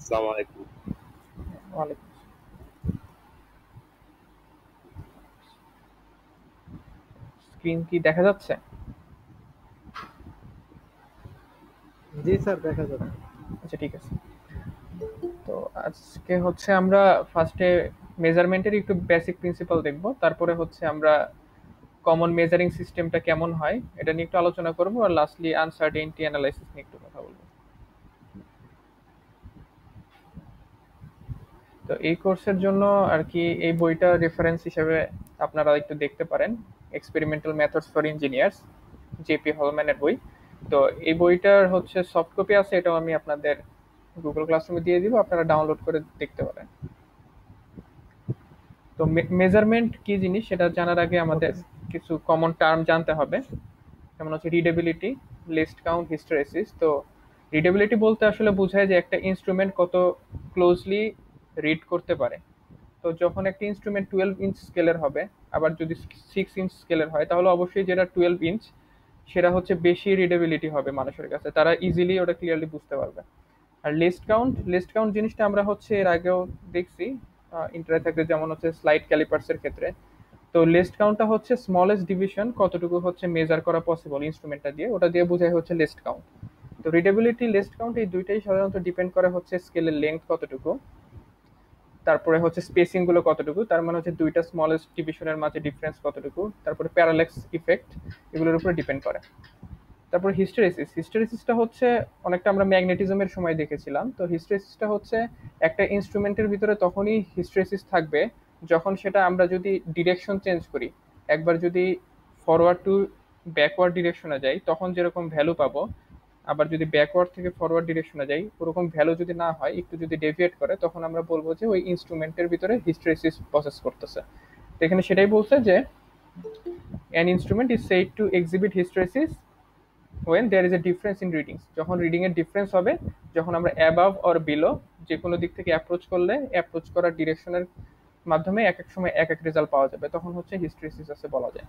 আসসালামু আলাইকুম। ওয়ালাইকুম। স্ক্রিন কি দেখা যাচ্ছে? জি স্যার, দেখা যাচ্ছে। আচ্ছা, ঠিক আছে। তো আজকে হচ্ছে আমরা ফার্স্টে মেজারমেন্টের একটু বেসিক প্রিন্সিপাল দেখব, তারপরে হচ্ছে আমরা কমন মেজারিং সিস্টেমটা কেমন হয় এটা নিয়ে একটু আলোচনা করব, আর লাস্টলি আনসার্টেইনটি অ্যানালাইসিস নিয়ে একটু কথা বলবো। তো এই কোর্সের জন্য আর কি এই বইটা রেফারেন্স হিসেবে আপনারা একটু দেখতে পারেন, experimental methods for engineers, JP হলম্যানের বই। তো এই বইটার হচ্ছে সফট কপি আছে, এটাও আমি আপনাদের গুগল ক্লাসরুমে দিয়ে দিব, আপনারা ডাউনলোড করে দেখতে পারেন। তো মেজারমেন্ট কি জিনিস সেটা জানার আগে ওকে আমাদের কিছু কমন টার্ম জানতে হবে, যেমন হচ্ছে রিডেবিলিটি, লিস্ট কাউন্ট, হিস্টেরেসিস। তো রিডেবিলিটি বলতে আসলে বোঝায় যে একটা ইনস্ট্রুমেন্ট কত ক্লোজলি রিড করতে পারে। তো যখন একটা ইনস্ট্রুমেন্ট 12 ইঞ্চ স্কেলের হবে, আবার যদি 6 ইঞ্চ স্কেলের হয়, তাহলে অবশ্যই যেটা 12 ইঞ্চ সেটা হচ্ছে বেশি রিডেবিলিটি হবে মানুষের কাছে, তারা ইজিলি ওটা ক্লিয়ারলি বুঝতে পারবে। আর লিস্ট কাউন্ট জিনিসটা আমরা হচ্ছে এর আগেও দেখছি ইন্টারে থাকতে, যেমন হচ্ছে স্লাইড ক্যালিপার্সের ক্ষেত্রে। তো লিস্ট কাউন্টটা হচ্ছে স্মলেস্ট ডিভিশন, কতটুকু হচ্ছে মেজার করা পসিবল ইনস্ট্রুমেন্টটা দিয়ে, ওটা দিয়ে বোঝায় হচ্ছে লিস্ট কাউন্ট। তো রিডেবিলিটি, লিস্ট কাউন্ট এই দুইটাই সাধারণত ডিপেন্ড করে হচ্ছে স্কেলের লেন্থ কতটুকু, তারপরে হচ্ছে স্পেসিং গুলো কতটুকু, তার মানে হচ্ছে দুইটা স্মলেস্ট ডিভিশনের মাঝে ডিফারেন্স কতটুকু, তারপরে প্যারালেক্স ইফেক্ট, এগুলোর উপরে ডিপেন্ড করে। তারপর হিস্টেরেসিসটা হচ্ছে অনেকটা আমরা ম্যাগনেটিজমের সময় দেখেছিলাম। তো হিস্টেরেসিসটা হচ্ছে একটা ইনস্ট্রুমেন্টের ভিতরে তখনই হিস্টেরেসিস থাকবে যখন সেটা আমরা যদি ডিরেকশন চেঞ্জ করি, একবার যদি ফরওয়ার্ড টু ব্যাকওয়ার্ড ডিরেকশনে যাই তখন যেরকম ভ্যালু পাবো, আবার যদি ব্যাকওয়ার্ড থেকে ফরওয়ার্ড ডিরেকশনে যাই ওরকম ভ্যালু যদি না হয়, একটু যদি ডেভিয়েট করে, তখন আমরা বলবো যে ওই ইনস্ট্রুমেন্টের ভিতরে হিস্টেরেসিস প্রসেস করতেছে। তো এখানে সেটাই বলছে যে an instrument is said to exhibit hysteresis when there is a difference in readings, যখন রিডিং এর ডিফারেন্স হবে, যখন আমরা অ্যাবাভ অর বিলো যে কোনো দিক থেকে অ্যাপ্রোচ করলে অ্যাপ্রোচ করার ডিরেকশনের মাধ্যমে এক এক সময় এক এক রেজাল্ট পাওয়া যাবে, তখন হচ্ছে হিস্টেরিসিস আছে বলা যায়।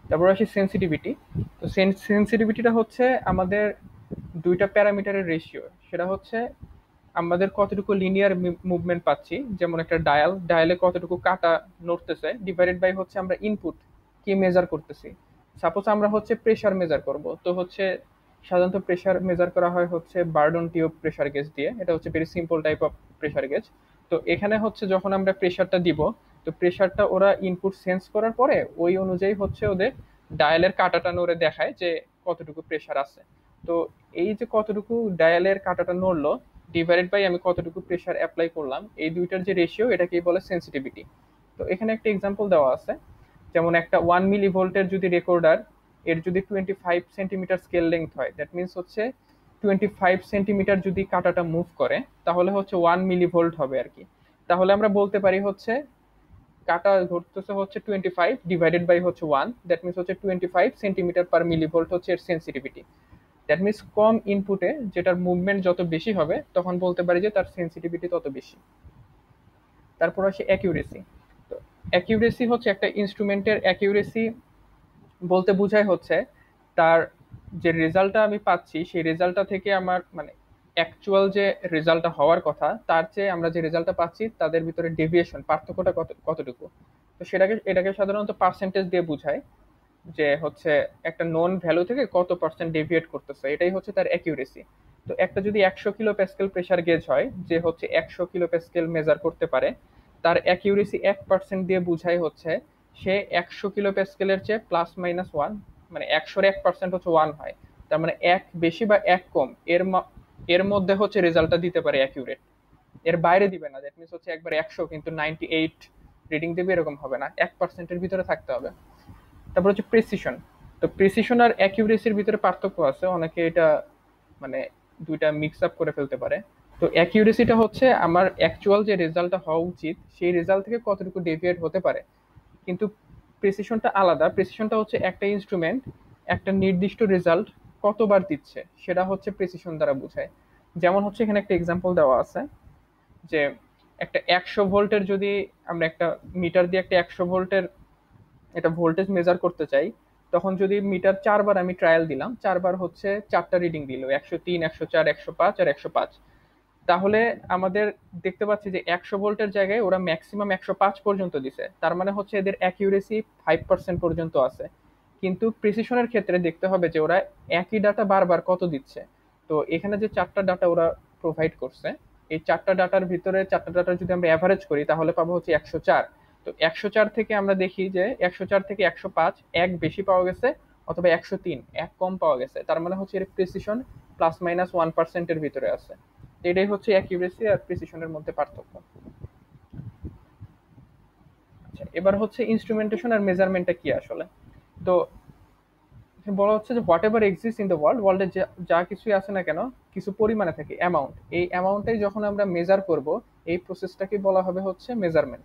তারপর আসি সেন্সিটিভিটি। তো সেন্সিটিভিটিটা হচ্ছে আমাদের দুইটা প্যারামিটারের রেশিও, সেটা হচ্ছে আমাদের কতটুকু লিনিয়ার মুভমেন্ট পাচ্ছি, যেমন একটা ডায়ালে কতটুকু কাটা নড়তেছে, ডিভাইডেড বাই হচ্ছে আমরা ইনপুট কি মেজার করতেছি। সাপোজ আমরা হচ্ছে প্রেসার মেজার করব, তো হচ্ছে সাধারণত প্রেসার মেজার করা হয় হচ্ছে বার্ডন টিউব প্রেসার গেজ দিয়ে, এটা হচ্ছে very simple type of pressure gauge. তো এখানে হচ্ছে যখন আমরা প্রেসারটা দিব, তো প্রেসারটা ওরা ইনপুট সেন্স করার পরে ওই অনুযায়ী হচ্ছে ওদের ডায়ালের কাটাটা নড়ে দেখায় যে কতটুকু প্রেসার আছে। তো এই যে কতটুকু ডায়ালের কাটাটা নড়লো ডিভাইডেড বাই আমি কতটুকু প্রেসার অ্যাপ্লাই করলাম, এই দুইটার যে রেশিও এটাকেই বলে সেন্সিটিভিটি। তো এখানে একটা এক্সাম্পল দেওয়া আছে, যেমন একটা 1 মিলি ভোল্টের যদি রেকর্ডার, এর যদি 25 সেন্টিমিটার স্কেল লেন্থ হয়, দ্যাট মিনস হচ্ছে 25 সেন্টিমিটার যদি কাটাটা মুভ করে, তাহলে হচ্ছে 1 মিলি ভোল্ট হবে আর কি। তাহলে আমরা বলতে পারি হচ্ছে কাটা ঘটতেছে হচ্ছে 25 ডিভাইডেড বাই হচ্ছে 1, দ্যাট মিনস হচ্ছে 25 সেন্টিমিটার পার মিলিভোল্ট হচ্ছে এর সেন্সিটিভিটি। দ্যাট মিনস কম ইনপুটে যেটার মুভমেন্ট যত বেশি হবে তখন বলতে পারি যে তার সেন্সিটিভিটি তত বেশি। তারপর আসে অ্যাকিউরেসি। তো অ্যাকিউরেসি হচ্ছে একটা ইনস্ট্রুমেন্টের অ্যাকিউরেসি বলতে বোঝায় হচ্ছে তার যে রেজাল্টটা আমি পাচ্ছি সেই রেজাল্টটা থেকে আমার মানে অ্যাকচুয়াল যে রেজাল্টটা হওয়ার কথা তার চেয়ে আমরা যে রেজাল্টটা পাচ্ছি তাদের ভিতরে ডেভিয়েশন পার্থক্যটা কতটুকু। তো এটাকে সাধারণত পার্সেন্টেজ দিয়ে বোঝায়, যে হচ্ছে একটা নন ভ্যালু থেকে কত পার্সেন্ট ডেভিয়েট করতেছে, এটাই হচ্ছে তার অ্যাকিউরেসি। তো একটা যদি 100 কিলো প্যাসকেল প্রেসার গেজ হয়, যে হচ্ছে 100 কিলো প্যাসকেল মেজার করতে পারে, তার অ্যাকিউরেসি 1% দিয়ে বুঝাই হচ্ছে সে 100 কিলো প্যাসকেলের চেয়ে +-1, মানে 100-1% হচ্ছে 1 হয়, তার মানে এক বেশি বা এক কম এর মধ্যে হচ্ছে রেজাল্টটা দিতে পারে অ্যাকিউরেট, এর বাইরে দিবে না। দ্যাট মিনস হচ্ছে একবার 100 কিন্তু 98 রিডিং দেবে এরকম হবে না, 1%-এর ভিতরে থাকতে হবে। তারপর হচ্ছে প্রিসিশন। তো প্রিসিশন আর অ্যাকিউরেসির ভিতরে পার্থক্য আছে, অনেকে এটা মানে দুইটা মিক্স আপ করে ফেলতে পারে। তো অ্যাকিউরেসিটা হচ্ছে আমার অ্যাকচুয়াল যে রেজাল্টটা হওয়া উচিত সেই রেজাল্ট থেকে কতটুকু ডেভিয়েট হতে পারে, কিন্তু প্রিসিশনটা আলাদা। প্রিসিশনটা হচ্ছে একটা ইনস্ট্রুমেন্ট একটা নির্দিষ্ট রেজাল্ট কতবার দিচ্ছে সেটা হচ্ছে প্রিসিশন দ্বারা বোঝায়। যেমন হচ্ছে এখানে একটা এক্সাম্পল দেওয়া আছে, যে একটা 100 ভোল্টের যদি আমরা একটা মিটার দিয়ে একটা 100 ভোল্টের এটা ভোল্টেজ মেজার করতে চাই, তখন যদি মিটার 4 বার আমি ট্রায়াল দিলাম, 4 বার হচ্ছে 4টা রিডিং দিল, 103, 104, 105 আর 105। তাহলে আমাদের দেখতে পাচ্ছি যে 100 ভোল্টের জায়গায় ওরা ম্যাক্সিমাম 105 পর্যন্ত দিছে, তার মানে হচ্ছে এদের অ্যাকিউরেসি 5% পর্যন্ত আছে। কিন্তু প্রিসিশনের ক্ষেত্রে দেখতে হবে যে ওরা একই ডাটা বারবার কত দিচ্ছে। তো এখানে যে 4টা ডাটা ওরা প্রোভাইড করছে, এই 4টা ডাটার ভিতরে 4টা ডাটা যদি আমরা অ্যাভারেজ করি তাহলে পাবো হচ্ছে 104। তো 104 থেকে আমরা দেখি যে 104 থেকে 105 এক বেশি পাওয়া গেছে, অথবা 103 এক কম পাওয়া গেছে, তার মানে হচ্ছে এর প্রিসিশন +-1%-এর ভিতরে আছে। এটাই হচ্ছে অ্যাকিউরেসি আর প্রিসিশনের মধ্যে পার্থক্য। আচ্ছা, এবার হচ্ছে ইনস্ট্রুমেন্টেশন আর মেজারমেন্টটা কি আসলে। তো বলা হচ্ছে যে what ever exist in the ওয়ার্ল্ডে যা কিছুই আছে না কেন কিছু পরিমাণে থাকে, অ্যামাউন্ট, এই অ্যামাউন্টটাই যখন আমরা মেজার করব এই প্রসেসটাকে বলা হবে হচ্ছে মেজারমেন্ট।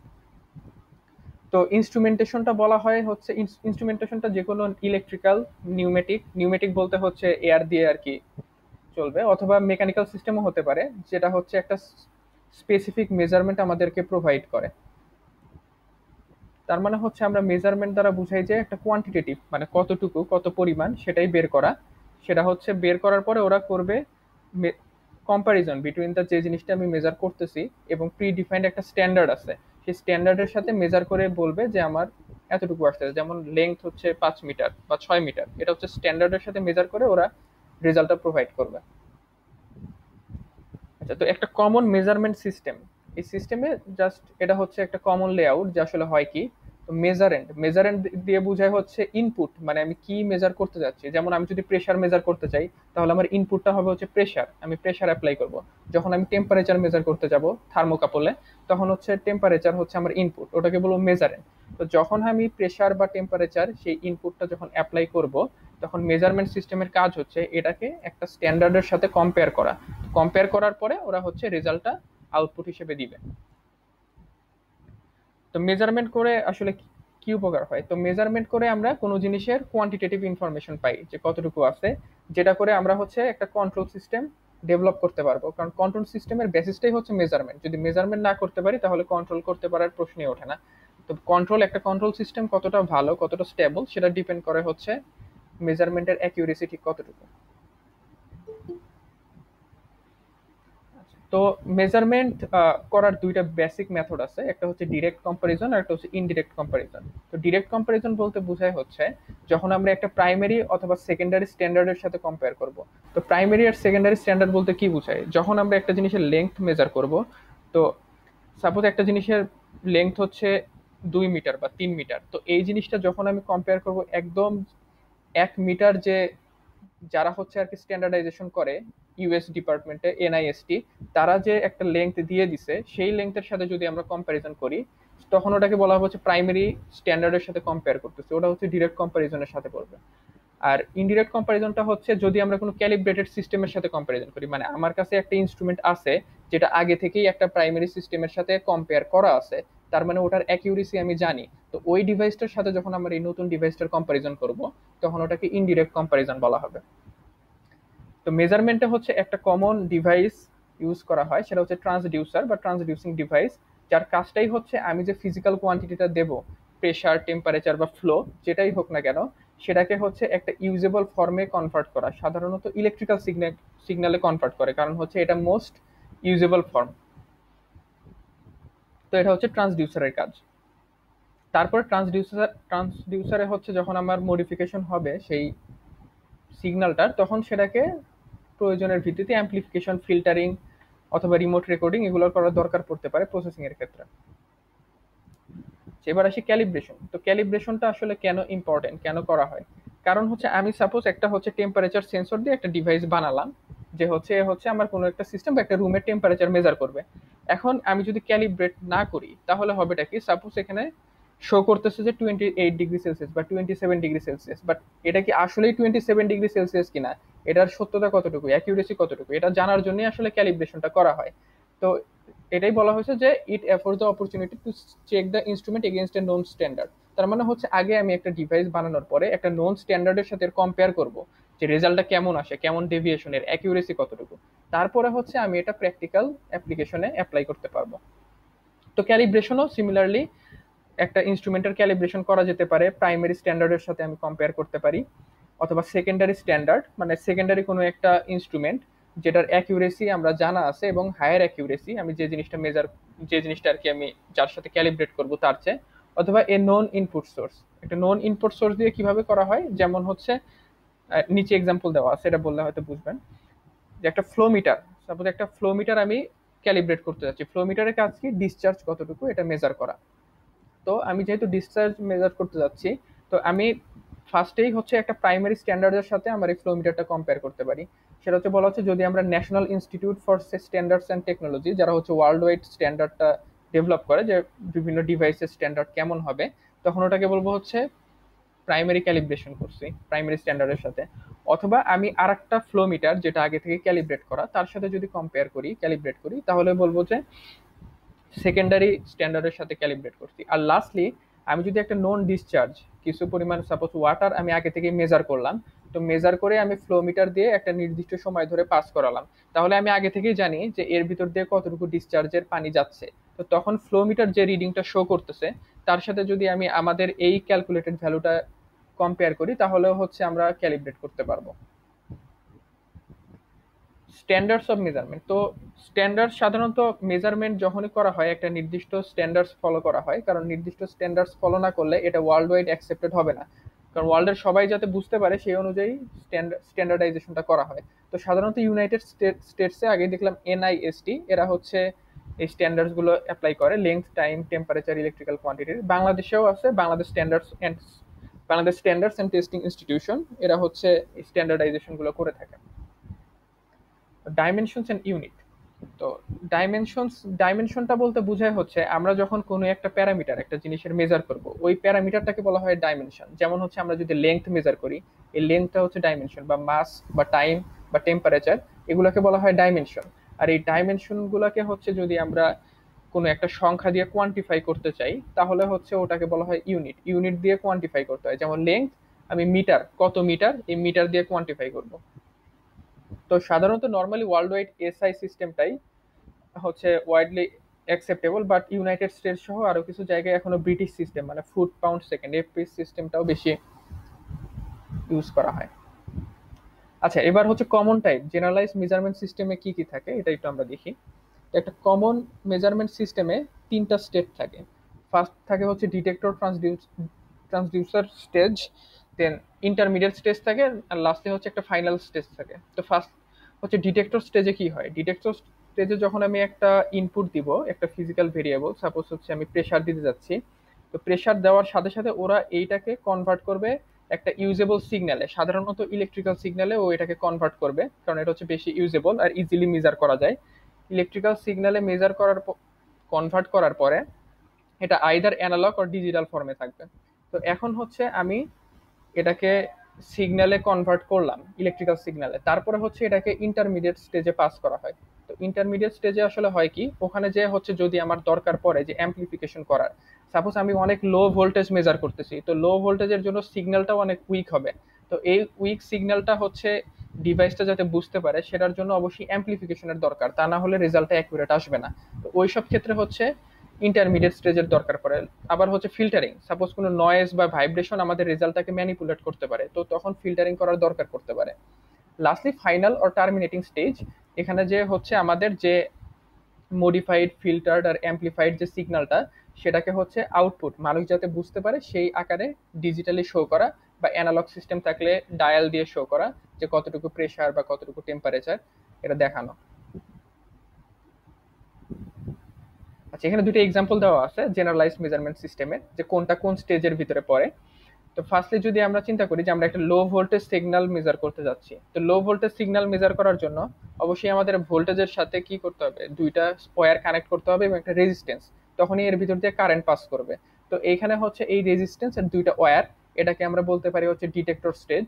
তো ইনস্ট্রুমেন্টেশনটা বলা হয় হচ্ছে, ইনস্ট্রুমেন্টেশনটা যে কোনো ইলেকট্রিক্যাল, নিউমেটিক, নিউমেটিক বলতে হচ্ছে এয়ার দিয়ে আর কি চলবে, অথবা মেকানিক্যাল সিস্টেমও হতে পারে, যেটা হচ্ছে একটা স্পেসিফিক মেজারমেন্ট আমাদেরকে প্রোভাইড করে। তার মানে হচ্ছে আমরা মেজারমেন্ট দ্বারা বুঝাই যে একটা কোয়ান্টিটেটিভ, মানে কতটুকু কত পরিমাণ সেটাই বের করা। সেটা হচ্ছে বের করার পরে ওরা করবে কম্পারিজন বিটুইন দ্য যে জিনিসটা আমি মেজার করতেছি এবং প্রি ডিফাইন্ড একটা স্ট্যান্ডার্ড আছে, সেই স্ট্যান্ডার্ডের সাথে মেজার করে বলবে যে আমার এতটুকু আসতেছে। যেমন লেংথ হচ্ছে 5 মিটার বা 6 মিটার, এটা হচ্ছে স্ট্যান্ডার্ডের সাথে মেজার করে ওরা রেজাল্টটা প্রোভাইড করবে। আচ্ছা, তো একটা কমন মেজারমেন্ট সিস্টেম, এই সিস্টেমে জাস্ট এটা হচ্ছে একটা কমন লেআউট যে আসলে হয় কি। তো মেজারেন্ট, মেজারেন্ট দিয়ে বোঝায় হচ্ছে ইনপুট, মানে আমি কি মেজার করতে যাচ্ছি। যেমন আমি যদি প্রেসার মেজার করতে চাই তাহলে আমার ইনপুটটা হবে হচ্ছে প্রেসার, আমি প্রেসার অ্যাপ্লাই করব। যখন আমি টেম্পারেচার মেজার করতে যাব থার্মোকাপলে, তখন হচ্ছে টেম্পারেচার হচ্ছে আমার ইনপুট, ওটাকে বলবো মেজারেন্ট। তো যখন আমি প্রেসার বা টেম্পারেচার সেই ইনপুটটা যখন অ্যাপ্লাই করব, তখন মেজারমেন্ট সিস্টেমের কাজ হচ্ছে এটাকে একটা স্ট্যান্ডার্ডের সাথে কম্পেয়ার করা। কম্পেয়ার করার পরে ওরা হচ্ছে রেজাল্টটা আউটপুট হিসেবে দিবে। তো মেজারমেন্ট করে আসলে কি উপকার হয়, তো মেজারমেন্ট করে আমরা কোনো জিনিসের কোয়ান্টিটেটিভ ইনফরমেশন পাই যে কতটুকু আছে, যেটা করে আমরা হচ্ছে একটা কন্ট্রোল সিস্টেম ডেভেলপ করতে পারবো। কারণ কন্ট্রোল সিস্টেমের বেসিসটাই হচ্ছে মেজারমেন্ট, যদি মেজারমেন্ট না করতে পারি তাহলে কন্ট্রোল করতে পারার প্রশ্নই ওঠে না। তো একটা কন্ট্রোল সিস্টেম কতটা ভালো, কতটা স্টেবল, সেটা ডিপেন্ড করে হচ্ছে মেজারমেন্টের অ্যাকিউরেসি ঠিক কতটুকু। তো মেজারমেন্ট করার দুইটা বেসিক মেথড আছে, একটা হচ্ছে ডিরেক্ট কম্পারিজন আর একটা হচ্ছে ইনডিরেক্ট কম্পারিজন। তো ডিরেক্ট কম্পারিজন বলতে বোঝায় হচ্ছে যখন আমরা একটা প্রাইমারি অথবা সেকেন্ডারি স্ট্যান্ডার্ডের সাথে কম্পেয়ার করব। তো প্রাইমারি আর সেকেন্ডারি স্ট্যান্ডার্ড বলতে কি বোঝায়, যখন আমরা একটা জিনিসের লেংথ মেজার করব, তো সাপোজ একটা জিনিসের লেংথ হচ্ছে 2 মিটার বা 3 মিটার, তো এই জিনিসটা যখন আমি কম্পেয়ার করব একদম 1 মিটার, যে যারা হচ্ছে আর কি স্ট্যান্ডার্ডাইজেশন করে ইউএস ডিপার্টমেন্টে, এনআইএসটি, তারা যে একটা লেংথ দিয়ে দিছে সেই লেংথের সাথে যদি আমরা কম্প্যারিজন করি, তখন ওটাকে বলা হচ্ছে প্রাইমারি স্ট্যান্ডার্ডের সাথে কম্পেয়ার করতেছে, ওটা হচ্ছে ডিরেক্ট কম্প্যারিজনের সাথে করবে। আর ইনডিরেক্ট কম্প্যারিজনটা হচ্ছে যদি আমরা কোনো ক্যালিব্রেটেড সিস্টেমের সাথে কম্প্যারিজন করি, মানে আমার কাছে একটা ইনস্ট্রুমেন্ট আছে যেটা আগে থেকেই একটা প্রাইমারি সিস্টেমের সাথে কম্পেয়ার করা আছে, তার মানে ওটার অ্যাকিউরেসি আমি জানি। তো ওই ডিভাইসটার সাথে যখন আমরা এই নতুন ডিভাইসটার কম্প্যারিজন করব, তখন ওটাকে ইনডিরেক্ট কম্প্যারিজন বলা হবে। তো মেজারমেন্টে হচ্ছে একটা কমন ডিভাইস ইউজ করা হয়, সেটা হচ্ছে ট্রান্সডিউসার বা ট্রান্সডিউসিং ডিভাইস, যার কাজটাই হচ্ছে আমি যে ফিজিক্যাল কোয়ান্টিটিটা দেব, প্রেসার, টেম্পারেচার বা ফ্লো যেটাই হোক না কেন, সেটাকে হচ্ছে একটা ইউজেবল ফর্মে কনভার্ট করা। সাধারণত ইলেকট্রিক্যাল সিগন্যালে কনভার্ট করে, কারণ হচ্ছে এটা মোস্ট ইউজেবল ফর্ম। তো এটা হচ্ছে ট্রান্সডিউসারের কাজ। তারপর ট্রান্সডিউসারে হচ্ছে যখন আমার মডিফিকেশন হবে সেই সিগন্যালটার, তখন সেটাকে প্রয়োজনের ভিত্তিতে অ্যাম্পলিফিকেশন, ফিল্টারিং অথবা রিমোট রেকর্ডিং এগুলো করার দরকার পড়তে পারে প্রসেসিং এর ক্ষেত্রে। এবার আসি ক্যালিব্রেশন। তো ক্যালিব্রেশনটা আসলে কেন ইম্পর্টেন্ট, কেন করা হয়? কারণ হচ্ছে আমি সাপোজ একটা হচ্ছে টেম্পারেচার সেন্সর দিয়ে একটা ডিভাইস বানালাম, যে হচ্ছে আমার কোনো একটা সিস্টেম বা একটা রুমের টেম্পারেচার মেজার করবে। এখন আমি যদি ক্যালিব্রেট না করি তাহলে হবেটা কি, সাপোজ এখানে শো করতেছে যে 28 ডিগ্রি সেলসিয়াস বা 27 ডিগ্রি সেলসিয়াস, বাট এটা কি আসলেই 27 ডিগ্রি সেলসিয়াস কিনা, এটার সত্যতা কতটুকু, অ্যাকিউরেসি কতটুকু, এটা জানার জন্য আসলে ক্যালিব্রেশনটা করা হয়। তো এটাই বলা হয়েছে যে it afford the opportunity to check the instrument against a known standard. তার মানে হচ্ছে আগে আমি একটা ডিভাইস বানানোর পরে একটা নোন স্ট্যান্ডার্ডের সাথে কম্পেয়ার করব, যে রেজাল্টটা কেমন আসে, কেমন ডেভিয়েশনের, অ্যাকিউরেসি কতটুকু, তারপরে হচ্ছে আমি এটা প্র্যাকটিক্যাল অ্যাপ্লিকেশনে অ্যাপ্লাই করতে পারবো। তো ক্যালিব্রেশনও সিমিলারলি একটা ইনস্ট্রুমেন্টের ক্যালিব্রেশন করা যেতে পারে প্রাইমারি স্ট্যান্ডার্ডের সাথে আমি কম্পেয়ার করতে পারি, অথবা সেকেন্ডারি স্ট্যান্ডার্ড, মানে সেকেন্ডারি কোনো একটা ইনস্ট্রুমেন্ট যেটার অ্যাকিউরেসি আমরা জানা আছে এবং হায়ার অ্যাকিউরেসি, আমি যে জিনিসটা আর কি আমি যার সাথে ক্যালিব্রেট করব তার চেয়ে। অথবা এ নন ইনপুট সোর্স, একটা নন ইনপুট সোর্স দিয়ে কিভাবে করা হয়, যেমন হচ্ছে নিচে এক্সাম্পল দেওয়া আছে, এটা বললে হয়তো বুঝবেন। যে একটা ফ্লো মিটার, সাপোজ একটা ফ্লো মিটার আমি ক্যালিব্রেট করতে যাচ্ছি, ফ্লো মিটারের কাজ কি, ডিসচার্জ কতটুকু এটা মেজার করা। তো আমি যেহেতু ডিসচার্জ মেজার করতে যাচ্ছি, তো আমি ফার্স্টেই হচ্ছে একটা প্রাইমারি স্ট্যান্ডার্ডের সাথে আমার এই ফ্লোমিটারটা কম্পেয়ার করতে পারি। সেটা হচ্ছে বলা হচ্ছে যদি আমরা national institute for standards and technology, যারা হচ্ছে ওয়ার্ল্ড ওয়াইড স্ট্যান্ডার্ডটা ডেভেলপ করে, যে বিভিন্ন ডিভাইসের স্ট্যান্ডার্ড কেমন হবে, তখন ওটাকে বলবো হচ্ছে প্রাইমারি ক্যালিব্রেশন করছি প্রাইমারি স্ট্যান্ডার্ডের সাথে। অথবা আমি আর একটা ফ্লোমিটার যেটা আগে থেকে ক্যালিব্রেট করা তার সাথে যদি কম্পেয়ার করি, ক্যালিব্রেট করি, তাহলে বলবো যে সেকেন্ডারি স্ট্যান্ডার্ডের সাথে ক্যালিব্রেট করছি। আর লাস্টলি আমি যদি একটা নন ডিসচার্জ কিছু পরিমাণ সাপোজ ওয়াটার আমি আগে থেকে মেজার করলাম, তো মেজার করে আমি ফ্লোমিটার দিয়ে একটা নির্দিষ্ট সময় ধরে পাস করালাম, তাহলে আমি আগে থেকেই জানি যে এর ভিতর দিয়ে কতটুকু ডিসচার্জের পানি যাচ্ছে। তো তখন ফ্লোমিটার যে রিডিংটা শো করতেছে তার সাথে যদি আমি আমাদের এই ক্যালকুলেটেড ভ্যালুটা কম্পেয়ার করি, তাহলে হচ্ছে আমরা ক্যালিব্রেট করতে পারবো। স্ট্যান্ডার্ডস অফ মেজারমেন্ট, তো স্ট্যান্ডার্ড সাধারণত মেজারমেন্ট যখনই করা হয় একটা নির্দিষ্ট স্ট্যান্ডার্ডস ফলো করা হয়, কারণ নির্দিষ্ট স্ট্যান্ডার্ডস ফলো না করলে এটা ওয়ার্ল্ড ওয়াইড অ্যাকসেপ্টেড হবে না। কারণ ওয়ার্ল্ডের সবাই যাতে বুঝতে পারে সেই অনুযায়ী স্ট্যান্ডার্ডাইজেশনটা করা হয়। তো সাধারণত ইউনাইটেড স্টেটসে আগে দেখলাম এনআইএসটি, এরা হচ্ছে এই স্ট্যান্ডার্ডস গুলো অ্যাপ্লাই করে, লেন্থ, টাইম, টেম্পারেচার, ইলেকট্রিক্যাল কোয়ান্টিটির। বাংলাদেশেও আছে Bangladesh standards and testing institution, এরা হচ্ছে স্ট্যান্ডার্ডাইজেশন গুলো করে থাকে। ডাইমেনশনস এন্ড ইউনিট, তো ডাইমেনশনটা বলতে বোঝায় হচ্ছে আমরা যখন কোনো একটা প্যারামিটার একটা জিনিসের মেজার করব, ওই প্যারামিটারটাকে বলা হয় ডাইমেনশন। যেমন হচ্ছে আমরা যদি লেংথ মেজার করি, এই লেংথটা হচ্ছে ডাইমেনশন, বা মাস বা টাইম বা টেম্পারেচার, এগুলোকে বলা হয় ডাইমেনশন। আর এই ডাইমেনশন গুলোকে হচ্ছে যদি আমরা কোনো একটা সংখ্যা দিয়ে কোয়ান্টিফাই করতে চাই, তাহলে হচ্ছে ওটাকে বলা হয় ইউনিট। ইউনিট দিয়ে কোয়ান্টিফাই করতে হয়, যেমন লেংথ আমি মিটার, কত মিটার, এই মিটার দিয়ে কোয়ান্টিফাই করব। তো সাধারণত নর্মালি ওয়ার্ল্ড ওয়াইড এসআই সিস্টেমটাই হচ্ছে widely acceptable, but United states সহ আরো কিছু জায়গায় এখনো ব্রিটিশ সিস্টেম মানে ফুট পাউন্ড সেকেন্ড এফপি সিস্টেমটাও বেশি ইউজ করা হয়। আচ্ছা, এবার হচ্ছে কমন টাইপ জেনারেলাইজ মেজারমেন্ট সিস্টেমে কি কি থাকে এটা একটু আমরা দেখি। একটা কমন মেজারমেন্ট সিস্টেমে তিনটা স্টেপ থাকে। ফার্স্ট থাকে হচ্ছে ডিটেক্টর ট্রান্সডিউসার স্টেজ, দেন ইন্টারমিডিয়েট স্টেজ থাকে, আর লাস্টে হচ্ছে একটা ফাইনাল স্টেজ থাকে। তো ফার্স্ট হচ্ছে ডিটেক্টর স্টেজে কি হয়, ডিটেক্টর স্টেজে যখন আমি একটা ইনপুট দিব, একটা ফিজিক্যাল ভেরিয়েবল, সাপোজ হচ্ছে আমি প্রেসার দিতে যাচ্ছি, তো প্রেসার দেওয়ার সাথে সাথে ওরা এইটাকে কনভার্ট করবে একটা ইউজেবল সিগন্যালে, সাধারণত ইলেকট্রিক্যাল সিগন্যালে ও এটাকে কনভার্ট করবে, কারণ এটা হচ্ছে বেশি ইউজেবল আর ইজিলি মেজার করা যায়। ইলেকট্রিক্যাল সিগন্যালে মেজার করার কনভার্ট করার পরে এটা আইদার অ্যানালগ আর ডিজিটাল ফর্মে থাকবে। তো এখন হচ্ছে আমি এটাকে সিগন্যালে কনভার্ট করলাম, ইলেকট্রিক্যাল সিগন্যালে, তারপরে হচ্ছে এটাকে ইন্টারমিডিয়েট স্টেজে পাস করা হয়। তো ইন্টারমিডিয়েট স্টেজে আসলে হয় কি, ওখানে যে হচ্ছে যদি আমার দরকার পড়ে যে অ্যাম্পলিফিকেশন করার, সাপোজ আমি অনেক লো ভোল্টেজ মেজার করতেছি, তো লো ভোল্টেজের জন্য সিগন্যালটাও অনেক উইক হবে। তো এই উইক সিগন্যালটা হচ্ছে ডিভাইসটা যাতে বুঝতে পারে সেটার জন্য অবশ্যই অ্যাম্পলিফিকেশনের দরকার, তা না হলে রেজাল্টটা অ্যাকুরেট আসবে না। তো ওই সব ক্ষেত্রে হচ্ছে ইন্টারমিডিয়েট স্টেজের দরকার পড়ে। আবার হচ্ছে ফিল্টারিং, সাপোজ কোনো নয়েজ বা ভাইব্রেশন আমাদের রেজাল্টটাকে ম্যানিপুলেট করতে পারে, তো তখন ফিল্টারিং করার দরকার পড়তে পারে। Lastly final or terminating stage, এখানে যে হচ্ছে আমাদের যে মডিফাইড, ফিল্টার্ড আর অ্যাম্পলিফাইড যে সিগন্যালটা, সেটাকে হচ্ছে আউটপুট মানুষ যাতে বুঝতে পারে সেই আকারে ডিজিটালি শো করা, বা অ্যানালগ সিস্টেম থাকলে ডায়াল দিয়ে শো করা, যে কতটুকু প্রেসার বা কতটুকু টেম্পারেচার এটা দেখানো। আচ্ছা, এখানে দুটো এক্সাম্পল দেওয়া আছে জেনারেলাইজড মেজারমেন্ট সিস্টেমের, যে কোনটা কোন স্টেজের ভিতরে পড়ে। তো ফার্স্টলি যদি আমরা চিন্তা করি যে আমরা একটা লো ভোল্টেজ সিগন্যাল মেজার করতে যাচ্ছি, তো লো ভোল্টেজ সিগন্যাল মেজার করার জন্য অবশ্যই আমাদের ভোল্টেজের সাথে কি করতে হবে, দুইটা ওয়্যার কানেক্ট করতে হবে এবং একটা রেজিস্ট্যান্স, তখনই এর ভিতর দিয়ে কারেন্ট পাস করবে। তো এইখানে হচ্ছে এই রেজিস্ট্যান্স আর দুইটা ওয়্যার, এটাকে আমরা বলতে পারি হচ্ছে ডিটেক্টর স্টেজ।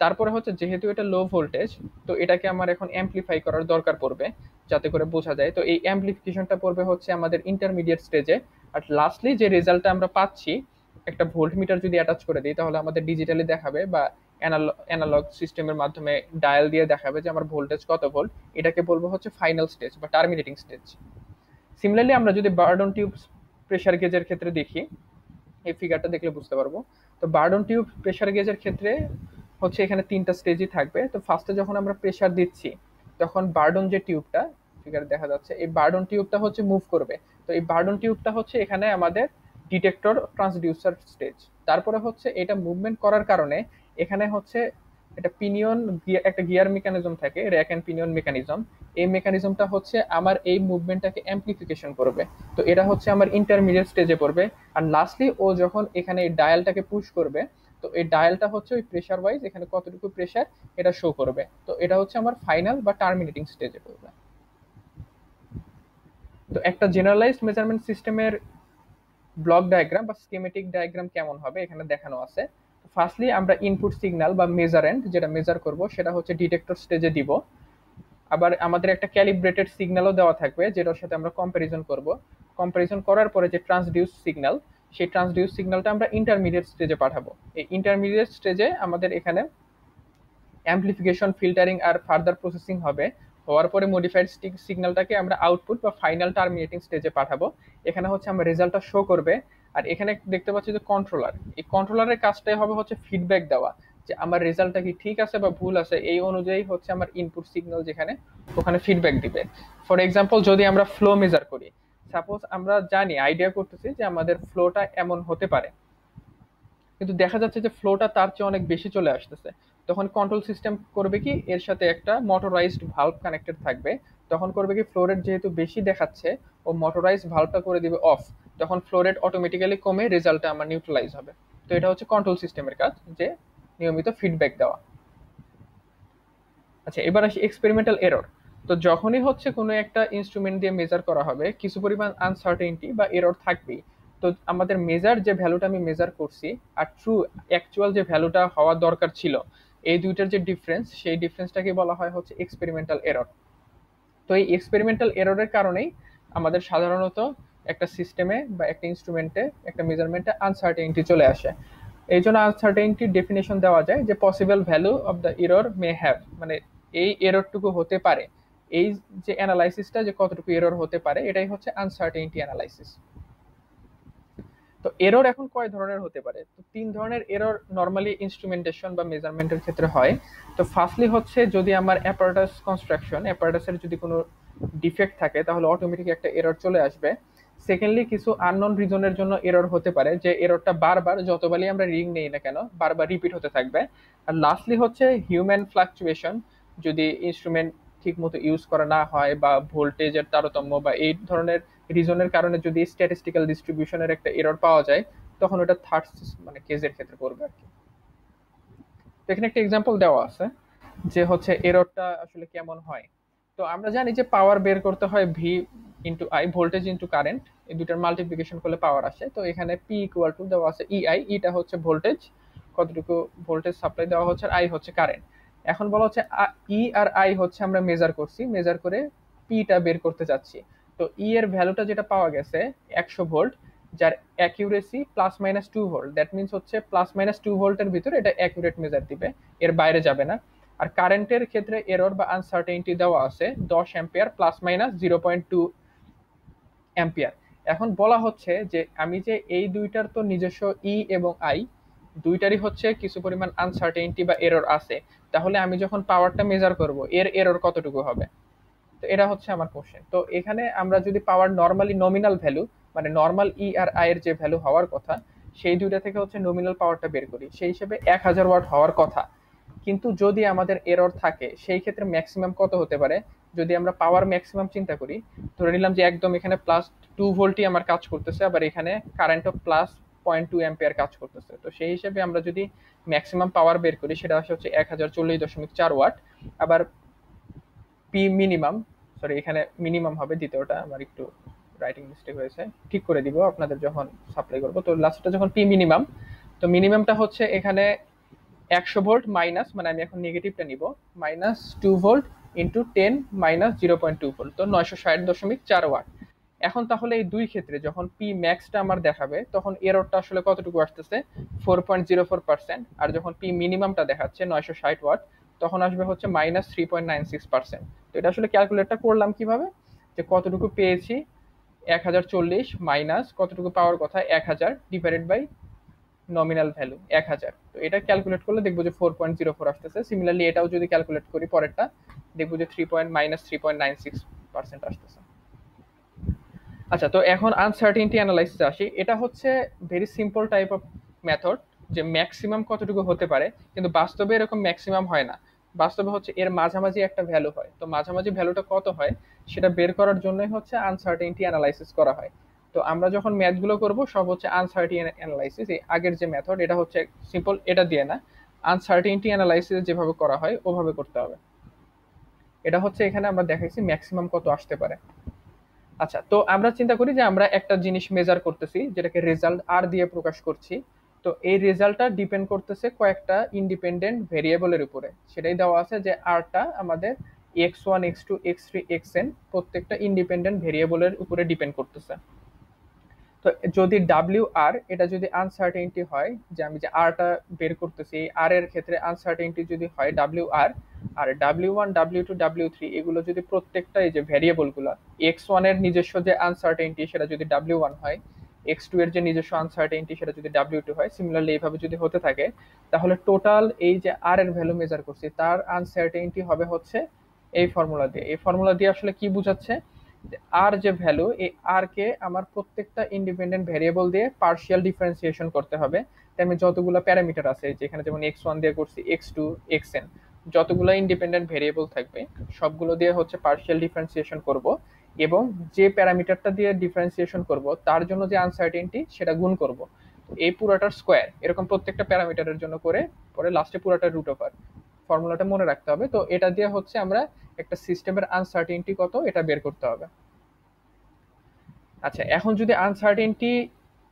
তারপরে হচ্ছে যেহেতু এটা লো ভোল্টেজ, তো এটাকে আমার এখন অ্যাম্পলিফাই করার দরকার পড়বে যাতে করে বোঝা যায়, তো এই অ্যাম্পলিফিকেশনটা পড়বে হচ্ছে আমাদের ইন্টারমিডিয়েট স্টেজে। আর লাস্টলি যে রেজাল্টটা আমরা পাচ্ছি, একটা ভোল্ট মিটার যদি অ্যাটাচ করে দিই, তাহলে আমাদের ডিজিটালি দেখাবে, বা অ্যানালগ সিস্টেমের মাধ্যমে ডায়াল দিয়ে দেখাবে যে আমার ভোল্টেজ কত ভোল্ট, এটাকে বলবো হচ্ছে ফাইনাল স্টেজ বা টার্মিনেটিং স্টেজ। সিমিলারলি আমরা যদি বার্ডন টিউব প্রেসার গেজের ক্ষেত্রে দেখি, এই ফিগারটা দেখলে বুঝতে পারবো। তো বার্ডন টিউব প্রেসার গেজের ক্ষেত্রে হচ্ছে এখানে তিনটা স্টেজই থাকবে। তো ফার্স্টে যখন আমরা প্রেসার দিচ্ছি, তখন বার্ডন যে টিউবটা ফিগার দেখা যাচ্ছে, এই বার্ডন টিউবটা হচ্ছে মুভ করবে। তো এই বার্ডন টিউবটা হচ্ছে এখানে আমাদের ডিটেক্টর ট্রান্সডিউসার স্টেজ। তারপরে হচ্ছে এটা মুভমেন্ট করার কারণে এখানে হচ্ছে এটা পিনিয়ন, একটা গিয়ার মেকানিজম থাকে, র্যাক এন্ড পিনিয়ন মেকানিজম। এই মেকানিজমটা হচ্ছে আমার এই মুভমেন্টটাকে অ্যাম্প্লিফিকেশন করবে। তো এটা হচ্ছে আমার ইন্টারমিডিয়েট স্টেজে পড়বে। আর লাস্টলি ও যখন এখানে এই ডায়ালটাকে পুশ করবে, তো এই ডায়ালটা হচ্ছে ওই প্রেশার ওয়াইজ এখানে কতটুকু প্রেশার এটা শো করবে। তো এটা হচ্ছে আমার ফাইনাল বা টার্মিনেটিং স্টেজে পড়বে। তো একটা জেনারেলাইজড মেজারমেন্ট সিস্টেমের ব্লক ডায়াগ্রাম বা স্কিমেটিক ডায়াগ্রাম কেমন হবে এখানে দেখানো আছে। ফার্স্টলি আমরা ইনপুট সিগন্যাল বা মেজারেন্ট যেটা মেজার করব সেটা হচ্ছে ডিটেক্টর স্টেজে দিব। আবার আমাদের একটা ক্যালিব্রেটেড সিগন্যালও দেওয়া থাকবে যেটার সাথে আমরা কম্পারিজন করব। কম্পারিজন করার পরে যে ট্রান্সডিউস সিগন্যাল, সেই ট্রান্সডিউস সিগন্যালটা আমরা ইন্টারমিডিয়েট স্টেজে পাঠাবো। এই ইন্টারমিডিয়েট স্টেজে আমাদের এখানে অ্যাম্প্লিফিকেশন, ফিল্টারিং আর ফার্দার প্রসেসিং হবে। হওয়ার পরে মডিফাইড সিগন্যালটাকে আমরা আউটপুট বা ফাইনাল টার্মিনেটিং স্টেজে পাঠাবো। এখানে হচ্ছে আমরা রেজাল্টটা শো করবে। আর এখানে দেখতে পাচ্ছি যে কন্ট্রোলার, এই কন্ট্রোলারের কাজটাই হবে হচ্ছে ফিডব্যাক দেওয়া, যে আমার রেজাল্টটা কি ঠিক আছে বা ভুল আছে, এই অনুযায়ী হচ্ছে আমার ইনপুট সিগন্যাল যেখানে ওখানে ফিডব্যাক দিবে। ফর এক্সাম্পল যদি আমরা ফ্লো মেজার করি, সাপোজ আমরা জানি, আইডিয়া করতেছি যে আমাদের ফ্লোটা এমন হতে পারে, কিন্তু দেখা যাচ্ছে যে ফ্লোটা তার চেয়ে অনেক বেশি চলে আসতেছে। তখন কন্ট্রোল সিস্টেম করবে কি, এর সাথে একটা মোটরাইজড ভালভ কানেক্টেড থাকবে। তখন করবে কি, ফ্লো রেট যেহেতু বেশি দেখাচ্ছে, ও মোটরাইজড ভালভটা করে দিবে অফ। তখন ফ্লো রেট অটোমেটিক্যালি কমে রেজাল্টটা আমার নিউট্রালাইজ হবে। তো এটা হচ্ছে কন্ট্রোল সিস্টেমের কাজ, যে নিয়মিত ফিডব্যাক দেওয়া। আচ্ছা, এবার আসি এক্সপেরিমেন্টাল এরর। তো যখনই হচ্ছে কোনো একটা ইনস্ট্রুমেন্ট দিয়ে মেজার করা হবে, কিছু পরিমাণ আনসার্টেনিটি বা এরর থাকবেই। তো আমাদের মেজার যে ভ্যালুটা আমি মেজার করছি আর ট্রু অ্যাকচুয়াল যে ভ্যালুটা হওয়া দরকার ছিল, এই দুইটার যে ডিফারেন্স, সেই ডিফারেন্সটাকে বলা হয় হচ্ছে এক্সপেরিমেন্টাল এরর। তো এই এক্সপেরিমেন্টাল এররের কারণেই আমাদের সাধারণত একটা সিস্টেমে বা একটা ইনস্ট্রুমেন্টে, একটা মেজারমেন্টে আনসার্টেনিটি চলে আসে। এই জন্য আনসার্টেনিটির ডেফিনেশন দেওয়া যায় যে possible value of the error may have, মানে এই এররটুকু হতে পারে। এই যে অ্যানালাইসিসটা, যে কতটুকু এরর হতে পারে, এটাই হচ্ছে আনসার্টেনিটি অ্যানালাইসিস। তো এরর এখন কয় ধরনের হতে পারে? তো তিন ধরনের এরর নর্মালি ইনস্ট্রুমেন্টেশন বা মেজারমেন্টের ক্ষেত্রে হয়। তো ফার্স্টলি হচ্ছে যদি আমার অ্যাপারেটাস কনস্ট্রাকশন, অ্যাপারেটাসের যদি কোনো ডিফেক্ট থাকে তাহলে অটোমেটিক একটা এরর চলে আসবে। সেকেন্ডলি কিছু আননোন রিজনের জন্য এরর হতে পারে, যে এররটা বারবার যতবারই আমরা রিডিং নেই না কেন বারবার রিপিট হতে থাকবে। আর লাস্টলি হচ্ছে হিউম্যান ফ্লাকচুয়েশন, যদি ইনস্ট্রুমেন্ট ঠিক মতো ইউজ করা না হয় বা ভোল্টেজের তারতম্য বা এই ধরনের রিজনের কারণে যদি স্ট্যাটিস্টিক্যাল ডিস্ট্রিবিউশনের একটা এরর পাওয়া যায়, তখন ওটা থার্ড মানে কেসের ক্ষেত্রে পড়বে আর কি। তো এখানে একটা এক্সাম্পল দেওয়া আছে যে হচ্ছে এররটা আসলে কেমন হয়। তো আমরা জানি যে পাওয়ার বের করতে হয় V into I, voltage into current, এই দুটার মাল্টিপ্লিকেশন করলে পাওয়ার আসে। তো এখানে পি ইকুয়াল টু দেওয়া আছে ইআই, ইটা হচ্ছে ভোল্টেজ, কতটুকু ভোল্টেজ সাপ্লাই দেওয়া হচ্ছে, আর আই হচ্ছে কারেন্ট। এখন বলা হচ্ছে ই আর আই হচ্ছে আমরা মেজার করছি, মেজার করে পিটা বের করতে চাচ্ছি। তো ই এর ভ্যালুটা যেটা পাওয়া গেছে 100 ভোল্ট, যার অ্যাকিউরেসি +-2 ভোল্ট, দ্যাট মিনস হচ্ছে +-2 ভোল্টের ভিতরে এটা অ্যাকুরেট মেজার দিবে, এর বাইরে যাবে না। আর কারেন্টের ক্ষেত্রে এরর বা আনসার্টেনিটি দেওয়া আছে 10 অ্যাম্পিয়ার +-0.2 অ্যাম্পিয়ার। এখন বলা হচ্ছে যে আমি যে এই দুইটার তো নিজস্ব ই এবং আই দুইটারই হচ্ছে কিছু পরিমাণ আনসার্টেনিটি বা এরর আছে, তাহলে আমি যখন পাওয়ারটা মেজার করব এর এরর কতটুকু হবে? তো এটা হচ্ছে আমার কোশ্চেন। তো এখানে আমরা যদি পাওয়ার নর্মালি নমিনাল ভ্যালু, মানে নর্মাল ই আর আই এর যে ভ্যালু হওয়ার কথা, সেই দুইটা থেকে হচ্ছে নমিনাল পাওয়ারটা বের করি, সেই হিসেবে 1000 ওয়াট হওয়ার কথা। কিন্তু যদি আমাদের এরর থাকে সেই ক্ষেত্রে ম্যাক্সিমাম কত হতে পারে? যদি আমরা পাওয়ার ম্যাক্সিমাম চিন্তা করি, ধরে নিলাম যে একদম এখানে +2 ভোল্টই আমার কাজ করতেছে, আবার এখানে কারেন্টও +0.2 অ্যাম্পিয়ার কাজ করতেছে। তো সেই হিসেবে আমরা যদি ম্যাক্সিমাম পাওয়ার বের করি সেটা হচ্ছে 1040.4 ওয়াট। আবার পি মিনিমাম, সরি এখানে মিনিমাম হবে, দ্বিতীয়টা আমার একটু রাইটিং মিস্টেক হয়েছে, ঠিক করে দিব আপনাদের যখন সাপ্লাই করব। তো লাস্টটা যখন পি মিনিমাম, তো মিনিমামটা হচ্ছে এখানে 100 ভোল্ট মাইনাস, মানে আমি এখন নেগেটিভটা নিব, -2 ভোল্ট ইন্টু 10 - 0.2 ভোল্ট, তো 960.4 ওয়াট। এখন তাহলে এই দুই ক্ষেত্রে যখন পি ম্যাক্সটা আমার দেখাবে তখন এররটা আসলে কতটুকু আসতেছে? 4.04%। আর যখন পি মিনিমামটা দেখাচ্ছে 960 ওয়াট, তখন আসবে হচ্ছে -3.96%। তো এটা আসলে ক্যালকুলেটটা করলাম কিভাবে, যে কতটুকু পেয়েছি, 1040 মাইনাস কতটুকু পাওয়ার কথা 1000 ডিভাইডেড বাই নমিনাল ভ্যালু 1000। তো এটা ক্যালকুলেট করলে দেখবো যে 4.04 আসতেছে। সিমিলারলি এটাও যদি ক্যালকুলেট করি পরেরটা, দেখবো যে 3.96% আসতেছে। আচ্ছা, তো এখন আনসার্টিনটি অ্যানালাইসিস আসি। এটা হচ্ছে very simple type of method, যে ম্যাক্সিমাম কতটুকু হতে পারে, কিন্তু বাস্তবে এরকম ম্যাক্সিমাম হয় না। বাস্তবে হচ্ছে এর মাঝামাঝি একটা ভ্যালু হয়। তো মাঝামাঝি ভ্যালুটা কত হয় সেটা বের করার জন্যই হচ্ছে আনসার্টিনটি অ্যানালাইসিস করা হয়। তো আমরা যখন ম্যাথগুলো করব সব হচ্ছে আনসার্টিন অ্যানালাইসিস, এই আগের যে মেথড এটা হচ্ছে সিম্পল, এটা দিয়ে না, আনসার্টিনটি অ্যানালাইসিস যেভাবে করা হয় ওভাবে করতে হবে। এটা হচ্ছে এখানে আমরা দেখাইছি ম্যাক্সিমাম কত আসতে পারে। আচ্ছা, তো আমরা চিন্তা করি যে আমরা একটা জিনিস মেজার করতেছি যেটাকে রেজাল্ট আর দিয়ে প্রকাশ করছি। তো এই রেজাল্টটা ডিপেন্ড করতেছে কয়েকটা ইন্ডিপেন্ডেন্ট ভেরিয়েবলের উপরে। সেটাই দেওয়া আছে যে আরটা আমাদের x1 x2 x3 xn প্রত্যেকটা ইন্ডিপেন্ডেন্ট ভেরিয়েবলের উপরে ডিপেন্ড করতেছে। তো যদি ডাব্লিউ আর এটা যদি আনসার্টেনটি হয়, যে আমি যে আরটা বের করতেছি এই আর এর ক্ষেত্রে আনসার্টেনটি যদি হয় ডাব্লিউ আর, আর W one W two W three এগুলো যদি প্রত্যেকটা এই যে ভ্যারিয়েবলগুলো, x1 এর নিজস্ব যে আনসার্টেনটি সেটা যদি ডাব্লিউ ওয়ান হয়, x2 এর যে নিজস্ব আনসার্টেনটি সেটা যদি ডাব্লিউ টু হয়, সিমিলারলি এইভাবে যদি হতে থাকে, তাহলে টোটাল এই যে আর এর ভ্যালু মেজার করছি তার আনসার্টেনটি হবে হচ্ছে এই ফর্মুলা দিয়ে। এই ফর্মুলা দিয়ে আসলে কি বোঝাচ্ছে, আর যে ভ্যালু, এই আর কে আমার প্রত্যেকটা ইন্ডিপেন্ডেন্ট ভেরিয়েবল দিয়ে পার্শিয়াল ডিফারেন্সিয়েশন করতে হবে। তেমনি যতগুলো প্যারামিটার আছে, যেখানে যেমন x1 দিয়ে করছি, x2 xn, যতগুলো ইন্ডিপেন্ডেন্ট ভেরিয়েবল থাকবে সবগুলো দিয়ে হচ্ছে পার্শিয়াল ডিফারেন্সিয়েশন করব, এবং যে প্যারামিটারটা দিয়ে ডিফারেন্সিয়েশন করব তার জন্য যে আনসার্টেনটি সেটা গুণ করব। এই পুরাটার স্কোয়ার এরকম প্রত্যেকটা প্যারামিটারের জন্য করে পরে লাস্টে পুরাটার রুট ওভার, ফর্মুলাটা মনে রাখতে হবে। তো এটা দিয়ে হচ্ছে আমরা একটা সিস্টেমের আনসার্টেনটি কত এটা বের করতে হবে। আচ্ছা, এখন যদি uncertainty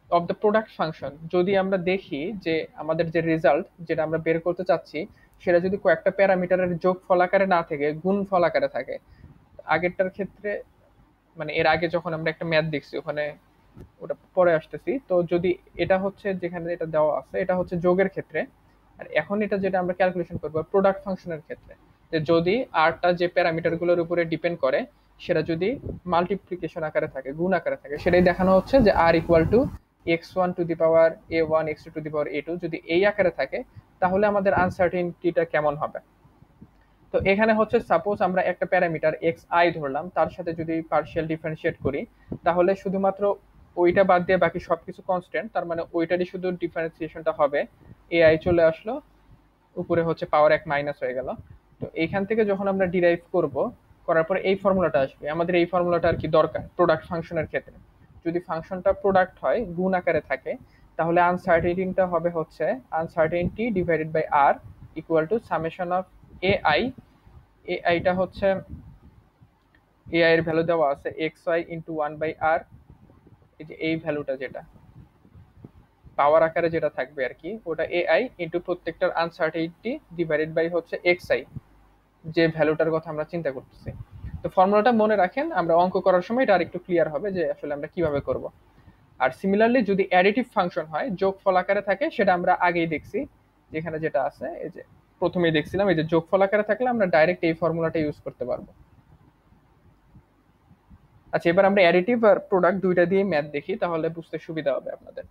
of the product function যদি আমরা দেখি যে আমাদের যে রেজাল্ট যেটা আমরা বের করতে চাচ্ছি সেটা যদি কয়েকটা প্যারামিটারের যোগ ফল আকারে না থেকে গুণ ফল আকারে থাকে, আগেরটার ক্ষেত্রে মানে এর আগে যখন আমরা একটা ম্যাথ দেখছি ওখানে, ওটা পরে আসতেছি। তো যদি এটা হচ্ছে যেখানে এটা দেওয়া আছে এটা হচ্ছে যোগের ক্ষেত্রে, আর এখন এটা যেটা আমরা ক্যালকুলেশন করবো প্রোডাক্ট ফাংশনের ক্ষেত্রে, যে যদি আরটা যে প্যারামিটারগুলোর উপরে ডিপেন্ড করে সেটা যদি মাল্টিপ্লিকেশন আকারে থাকে, গুণ আকারে থাকে, সেটাই দেখানো হচ্ছে যে R equal to x1 to the power a1 x2 to the power a2 যদি এই আকারে থাকে তাহলে আমাদের আনসার্টেনটিটা কেমন হবে। তো এখানে হচ্ছে সাপোজ আমরা একটা প্যারামিটার এক্স আই ধরলাম, তার সাথে যদি পার্শিয়াল ডিফারেন্সিয়েট করি তাহলে শুধুমাত্র ওইটা বাদ দিয়ে বাকি সবকিছু কনস্ট্যান্ট, তার মানে ওইটারই শুধু ডিফারেন্সিয়েশনটা হবে, এ আই চলে আসলো, উপরে হচ্ছে পাওয়ার এক মাইনাস হয়ে গেল। তো এইখান থেকে যখন আমরা ডিরাইভ করব, করার পরে এই ফর্মুলাটা আসবে, আমাদের এই ফর্মুলাটা আর কি দরকার প্রোডাক্ট ফাংশনের ক্ষেত্রে। যদি ফাংশনটা প্রোডাক্ট হয় গুণ আকারে থাকে তাহলে আনসার্টেনটিটা হবে হচ্ছে uncertainty divided by R equal to summation of A I. A আইটা হচ্ছে এ আই এর ভ্যালু দেওয়া আছে এক্স ওয়াই ইন্টু 1/r, এই যে এই ভ্যালুটা যেটা পাওয়ার আকারে যেটা থাকবে আর কি ওটা এ আই ইন্টু প্রত্যেকটার আনসার্টেনটি ডিভাইডেড বাই হচ্ছে এক্স আই, যে ভ্যালুটার কথা আমরা চিন্তা করতেছি। তো ফর্মুলাটা মনে রাখেন, আমরা অঙ্ক করার সময় এটা আরেকটু ক্লিয়ার হবে যে আসলে আমরা কিভাবে করব। আর সিমিলারলি যদি অ্যাডিটিভ ফাংশন হয় যোগফল আকারে থাকে, সেটা আমরা আগেই দেখছি, যেখানে যেটা আছে এই যে প্রথমেই দেখছিলাম, এই যে যোগফল আকারে থাকলে আমরা ডাইরেক্ট এই ফর্মুলাটা ইউজ করতে পারবো। আচ্ছা, এবার আমরা অ্যাডিটিভ আর প্রোডাক্ট দুইটা দিয়ে ম্যাথ দেখি, তাহলে বুঝতে সুবিধা হবে আপনাদের।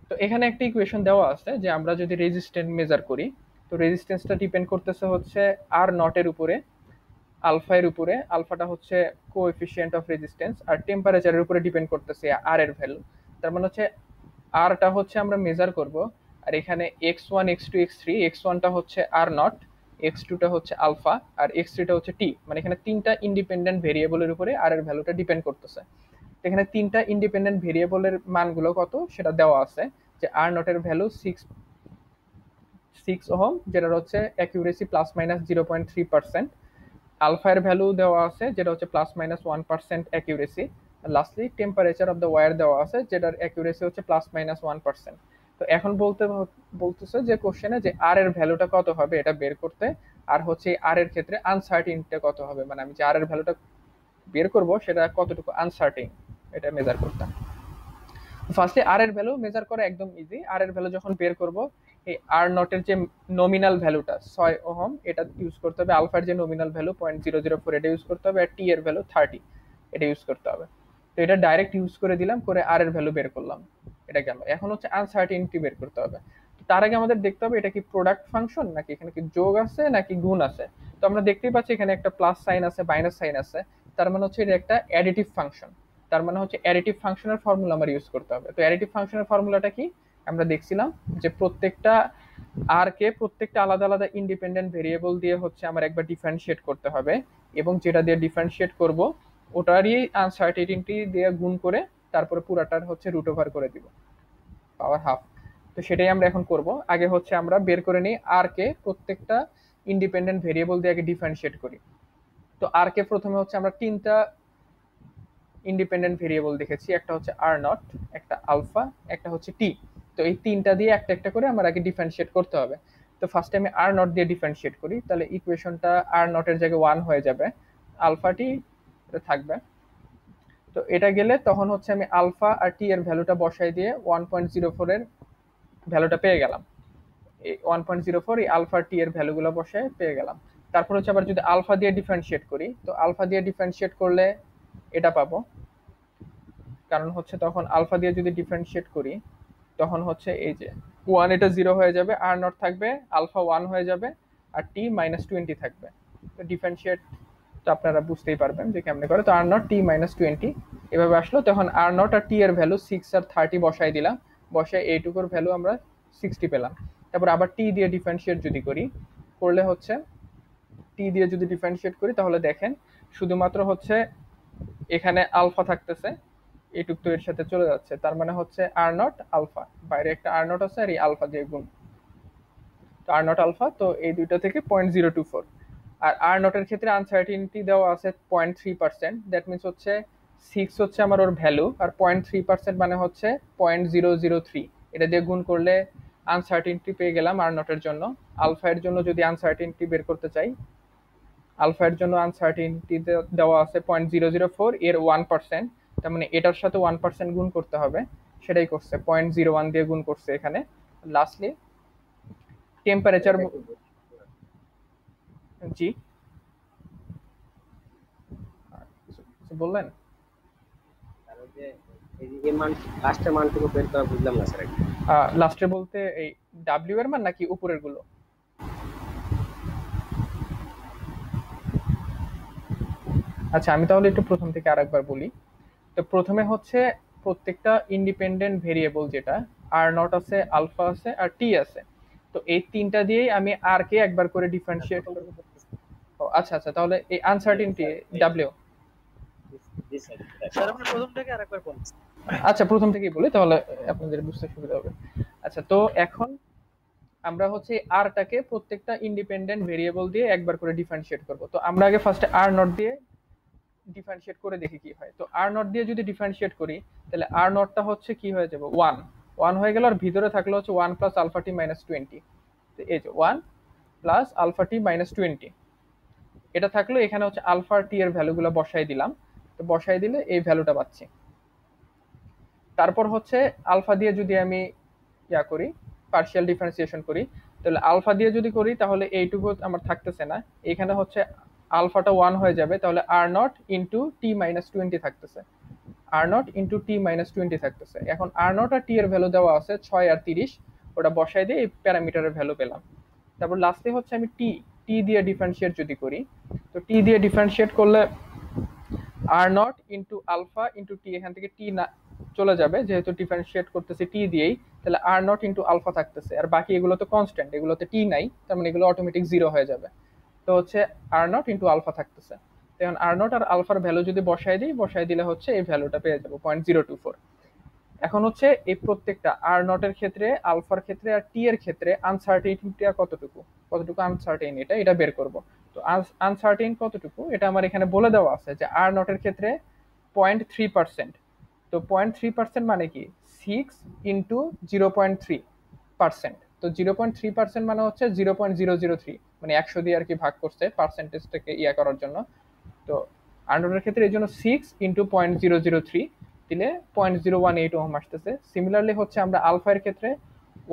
তো এখানে একটা ইকুয়েশন দেওয়া আছে যে আমরা যদি রেজিস্ট্যান্স মেজার করি, তো রেজিস্ট্যান্সটা ডিপেন্ড করতেছে হচ্ছে আর নটের উপরে, আলফা এর উপরে। আলফাটা হচ্ছে কোএফিসিয়েন্ট অফ রেজিস্ট্যান্স, আর টেম্পারেচারের উপরে ডিপেন্ড করতেছে আর এর ভ্যালু। তার মানে হচ্ছে আরটা হচ্ছে আমরা মেজার করব, আর এখানে x1 x2 x3, x1টা হচ্ছে আর নট, x2টা হচ্ছে আলফা, আর x3টা হচ্ছে টি। মানে এখানে তিনটা ইন্ডিপেন্ডেন্ট ভেরিয়েবলের উপরে আর এর ভ্যালুটা ডিপেন্ড করতেছে। এখানে তিনটা ইন্ডিপেন্ডেন্ট ভেরিয়েবলের মানগুলো কত সেটা দেওয়া আছে, যে আর নটের ভ্যালু 6 ওহম, যেটার হচ্ছে অ্যাকিউরেসি +-0.3%। আলফা এর ভ্যালু দেওয়া আছে যেটা হচ্ছে +-1% accuracy. Lastly temperature of the wire দেওয়া আছে যেটার অ্যাকিউরেসি হচ্ছে +-1%। তো এখন বলতেছে যে কোশ্চেনে যে আর এর ভ্যালুটা কত হবে এটা বের করতে, আর হচ্ছে আর এর ক্ষেত্রে আনসার্টিনটা কত হবে, মানে আমি যে আর এর ভ্যালুটা বের করব সেটা কতটুকু আনসার্টিন এটা মেজার করতে। ফার্স্টে আর এর ভ্যালু মেজার করা একদম ইজি। আর এর ভ্যালু যখন বের করব, এই আর নটের যে নমিনাল ভ্যালুটা 6 ওহম এটা ইউজ করতে হবে, আলফার যে নমিনাল ভ্যালু 0.004 এটা ইউজ করতে হবে, আর টি এর ভ্যালু 30 এটা ইউজ করতে হবে। তো এটা ডাইরেক্ট ইউজ করে দিলাম, করে আর এর ভ্যালু বের করলাম, এটা গেল। এখন হচ্ছে আনসার্টিনটি বের করতে হবে। তার আগে আমাদের দেখতে হবে এটা কি প্রোডাক্ট ফাংশন নাকি এখানে কি যোগ আছে নাকি গুণ আছে। তো আমরা দেখতেই পাচ্ছি এখানে একটা প্লাস সাইন আছে, মাইনাস সাইন আছে, তার মানে হচ্ছে এটা একটা অ্যাডিটিভ ফাংশন। তার মানে হচ্ছে অ্যাডিটিভ ফাংশনের ফর্মুলা আমার ইউজ করতে হবে। তো অ্যাডিটিভ ফাংশনের ফর্মুলাটা কি, আমরা দেখছিলাম যে প্রত্যেকটা আর কে প্রত্যেকটা আলাদা আলাদা ইন্ডিপেন্ডেন্ট ভেরিয়েবল দিয়ে হচ্ছে আমার একবার ডিফারেন্সিয়েট করতে হবে, এবং যেটা দিয়ে ডিফারেন্সিয়েট করব ওটারই আনসার্টেনিটি দিয়ে গুণ করে তারপরে পুরাটার হচ্ছে রুট ওভার করে দিব, পাওয়ার হাফ। তো সেটাই আমরা এখন করব। আগে হচ্ছে আমরা বের করে নিই আর কে প্রত্যেকটা ইন্ডিপেন্ডেন্ট ভেরিয়েবল দিয়ে আগে ডিফারেন্সিয়েট করি। তো আর কে প্রথমে হচ্ছে আমরা তিনটা ইন্ডিপেন্ডেন্ট ভেরিয়েবল দেখেছি, একটা হচ্ছে আর নট, একটা আলফা, একটা হচ্ছে টি। তো এই তিনটা দিয়ে একটা একটা করে আমার আগে ডিফারেন্সিয়েট করতে হবে। তো ফার্স্টে আমি আর নট দিয়ে ডিফারেন্সিয়েট করি, তাহলে ইকুয়েশনটা আর নটের জায়গায় 1 হয়ে যাবে, আলফা টি থাকবে। তো এটা গেলে তখন হচ্ছে আমি আলফা আর টি এর ভ্যালুটা বসাই দিয়ে 1.04 এর ভ্যালুটা পেয়ে গেলাম। এই 1.04 এই আলফা টি এর ভ্যালুগুলো বসায় পেয়ে গেলাম। তারপর হচ্ছে আবার যদি আলফা দিয়ে ডিফারেন্সিয়েট করি, তো আলফা দিয়ে ডিফারেন্সিয়েট করলে এটা পাবো, কারণ হচ্ছে তখন আলফা দিয়ে যদি ডিফারেন্সিয়েট করি তখন হচ্ছে এই যে 1 এটা 0 হয়ে যাবে, আর নট থাকবে, আলফা 1 হয়ে যাবে, আর টি -20 থাকবে। তো ডিফারেন্সিয়েট তো আপনারা বুঝতেই পারবেন যে কেমনে করে। তো আর নট টি -20 এভাবে আসলো। তখন আর নট আর টি এর ভ্যালু 6 আর 30 বসাই দিলাম, বসায় এইটুকুর ভ্যালু আমরা 60 পেলাম। তারপর আবার টি দিয়ে ডিফারেন্সিয়েট যদি করি, করলে হচ্ছে টি দিয়ে যদি ডিফারেন্সিয়েট করি তাহলে দেখেন শুধুমাত্র হচ্ছে এখানে আলফা থাকতেছে, এইটুক তো এর সাথে চলে যাচ্ছে, তার মানে হচ্ছে আর নট আলফা, বাইরে একটা আর নট আছে আর এই আলফা দিয়ে গুণ, তো আর নট আলফা। তো এই দুইটা থেকে 0.024। আর আর নটের ক্ষেত্রে আনসার্টিনিটি দেওয়া আছে 0.3%, দ্যাট মিনস হচ্ছে 6 হচ্ছে আমার ওর ভ্যালু, আর 0.3% মানে হচ্ছে 0.003। এটা দিয়ে গুণ করলে আনসার্টিনিটি পেয়ে গেলাম আর নটের জন্য। আলফা এর জন্য যদি আনসার্টিনিটি বের করতে চাই, আলফা এর জন্য আনসার্টিনিটি দেওয়া আছে 0.004 এর 1%, তার মানে এটার সাথে 1% গুণ করতে হবে, সেটাই করছে 0.01 দিয়ে গুণ করছে এখানে। লাস্টলি টেম্পারেচার, জি বললেন লাস্টের মানটুকু বের করা বুঝলাম না স্যার। লাস্টে বলতে এই ডাব্লিউ এর মান নাকি উপরের গুলো? আচ্ছা আমি তাহলে একটু প্রথম থেকে আরেকবার বলি। তো প্রথমে হচ্ছে প্রত্যেকটা ইন্ডিপেন্ডেন্ট ভেরিয়েবল যেটা আর নট আছে, আলফা আছে আর টি আছে, তো এই তিনটা দিয়েই আমি আর কে একবার করে ডিফারেন্সিয়েট। ও আচ্ছা আচ্ছা, তাহলে এই আনসার্টিনিটি ডাব্লিউ, জি স্যার। স্যার আপনি প্রথম থেকে আরেকবার বলুন। আচ্ছা প্রথম থেকেই বলি তাহলে আপনাদের বুঝতে সুবিধা হবে। আচ্ছা তো এখন আমরা হচ্ছে আরটাকে প্রত্যেকটা ইন্ডিপেন্ডেন্ট ভেরিয়েবল দিয়ে একবার করে ডিফারেন্সিয়েট করব। তো আমরা আগে ফার্স্টে আর নট দিয়ে ডিফারেন্সিয়েট করে দেখি কি হয়। তো আর নট দিয়ে যদি ডিফারেন্সিয়েট করি তাহলে আর নটটা হচ্ছে কি হয়ে যাবে 1 হয়ে গেল, আর ভিতরে থাকলো হচ্ছে 1 প্লাস আলফা টি -20। তো এই যে 1 প্লাস আলফা টি -20 এটা থাকলো, এখানে হচ্ছে আলফা টি এর ভ্যালুগুলো বসাই দিলাম। তো বসাই দিলে এই ভ্যালুটা পাচ্ছি। তারপর হচ্ছে আলফা দিয়ে যদি আমি ইয়া করি, পার্শিয়াল ডিফারেন্সিয়েশন করি, তাহলে আলফা দিয়ে যদি করি তাহলে এইটুকু আমার থাকতেছে না, এখানে হচ্ছে আলফাটা 1 হয়ে যাবে, তাহলে আর নট ইন্টু টি -20 থাকতেছে, আর নট ইন্টু টি -20 থাকতেছে। এখন আর নট আর টি এর ভ্যালু দেওয়া আছে 6 আর 30, ওটা বসাই দিয়ে এই প্যারামিটারের ভ্যালু পেলাম। তারপর লাস্টে হচ্ছে আমি টি টি দিয়ে ডিফারেন্সিয়েট যদি করি, তো টি দিয়ে ডিফারেন্সিয়েট করলে R naught into alpha into T, এখান থেকে টি না চলে যাবে যেহেতু ডিফারেন্সিয়েট করতেছি টি দিয়েই, তাহলে আর নট ইন্টু আলফা থাকতেছে, আর বাকি এগুলো তো কনস্ট্যান্ট, এগুলোতে টি নাই, তার মানে এগুলো অটোমেটিক 0 হয়ে যাবে। তো হচ্ছে আর নট ইন্টু আলফা থাকতেছে। এখন আর নট আর আলফার ভ্যালু যদি বসাই দিই, বসাই দিলে হচ্ছে এই ভ্যালুটা পেয়ে যাবো 0.024। এখন হচ্ছে এই প্রত্যেকটা আর নটের ক্ষেত্রে, আলফার ক্ষেত্রে আর টি এর ক্ষেত্রে আনসার্টেনিটিটা কতটুকু কতটুকু আনসার্টেইন এটা বের করব। তো আনসার্টেইন কতটুকু এটা আমার এখানে বলে দেওয়া আছে যে আর নটের ক্ষেত্রে 0.3%। তো 0.3% মানে কি 6 ইন্টু 0.3%। তো 0.3% মানে হচ্ছে 0.003, মানে 100 দিয়ে আর কি ভাগ করছে পার্সেন্টেজটাকে ইয়া করার জন্য। তো আর নটের ক্ষেত্রে এই জন্য 6 ইন্টু 0.003 দিলে 0.018 ওহম আসতেছে। সিমিলারলি হচ্ছে আমরা আলফা এর ক্ষেত্রে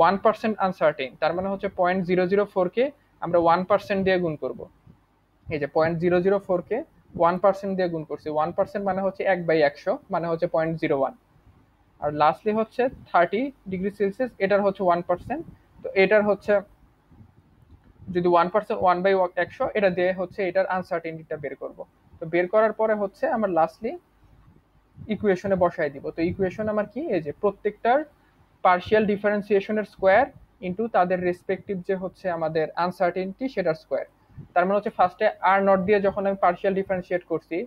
1% আনসার্টেইন, তার মানে হচ্ছে 0.004 কে আমরা 1% দিয়ে গুণ করব। এই যে 0.004 কে 1% দিয়ে গুণ করছি, 1% মানে হচ্ছে 1/100, মানে হচ্ছে 0.01। আর লাস্টলি হচ্ছে 30 ডিগ্রি সেলসিয়াস, এটার হচ্ছে 1%, তো এটার হচ্ছে যদি 1% 1/100 এটা দিয়ে হচ্ছে এটার আনসার্টেনিটিটা বের করব। তো বের করার পরে হচ্ছে আমরা লাস্টলি ইকুয়েশনে বসাই দিব। তো ইকুয়েশন আমার কি, এই যে প্রত্যেকটার পার্শিয়াল ডিফারেন্সিয়েশনের স্কোয়ার ইনটু তাদের রেসপেক্টিভ যে হচ্ছে আমাদের আনসার্টেনিটি সেটার স্কোয়ার। তার মানে হচ্ছে ফার্স্টে আর নট দিয়ে যখন আমি পার্শিয়াল ডিফারেন্সিয়েট করছি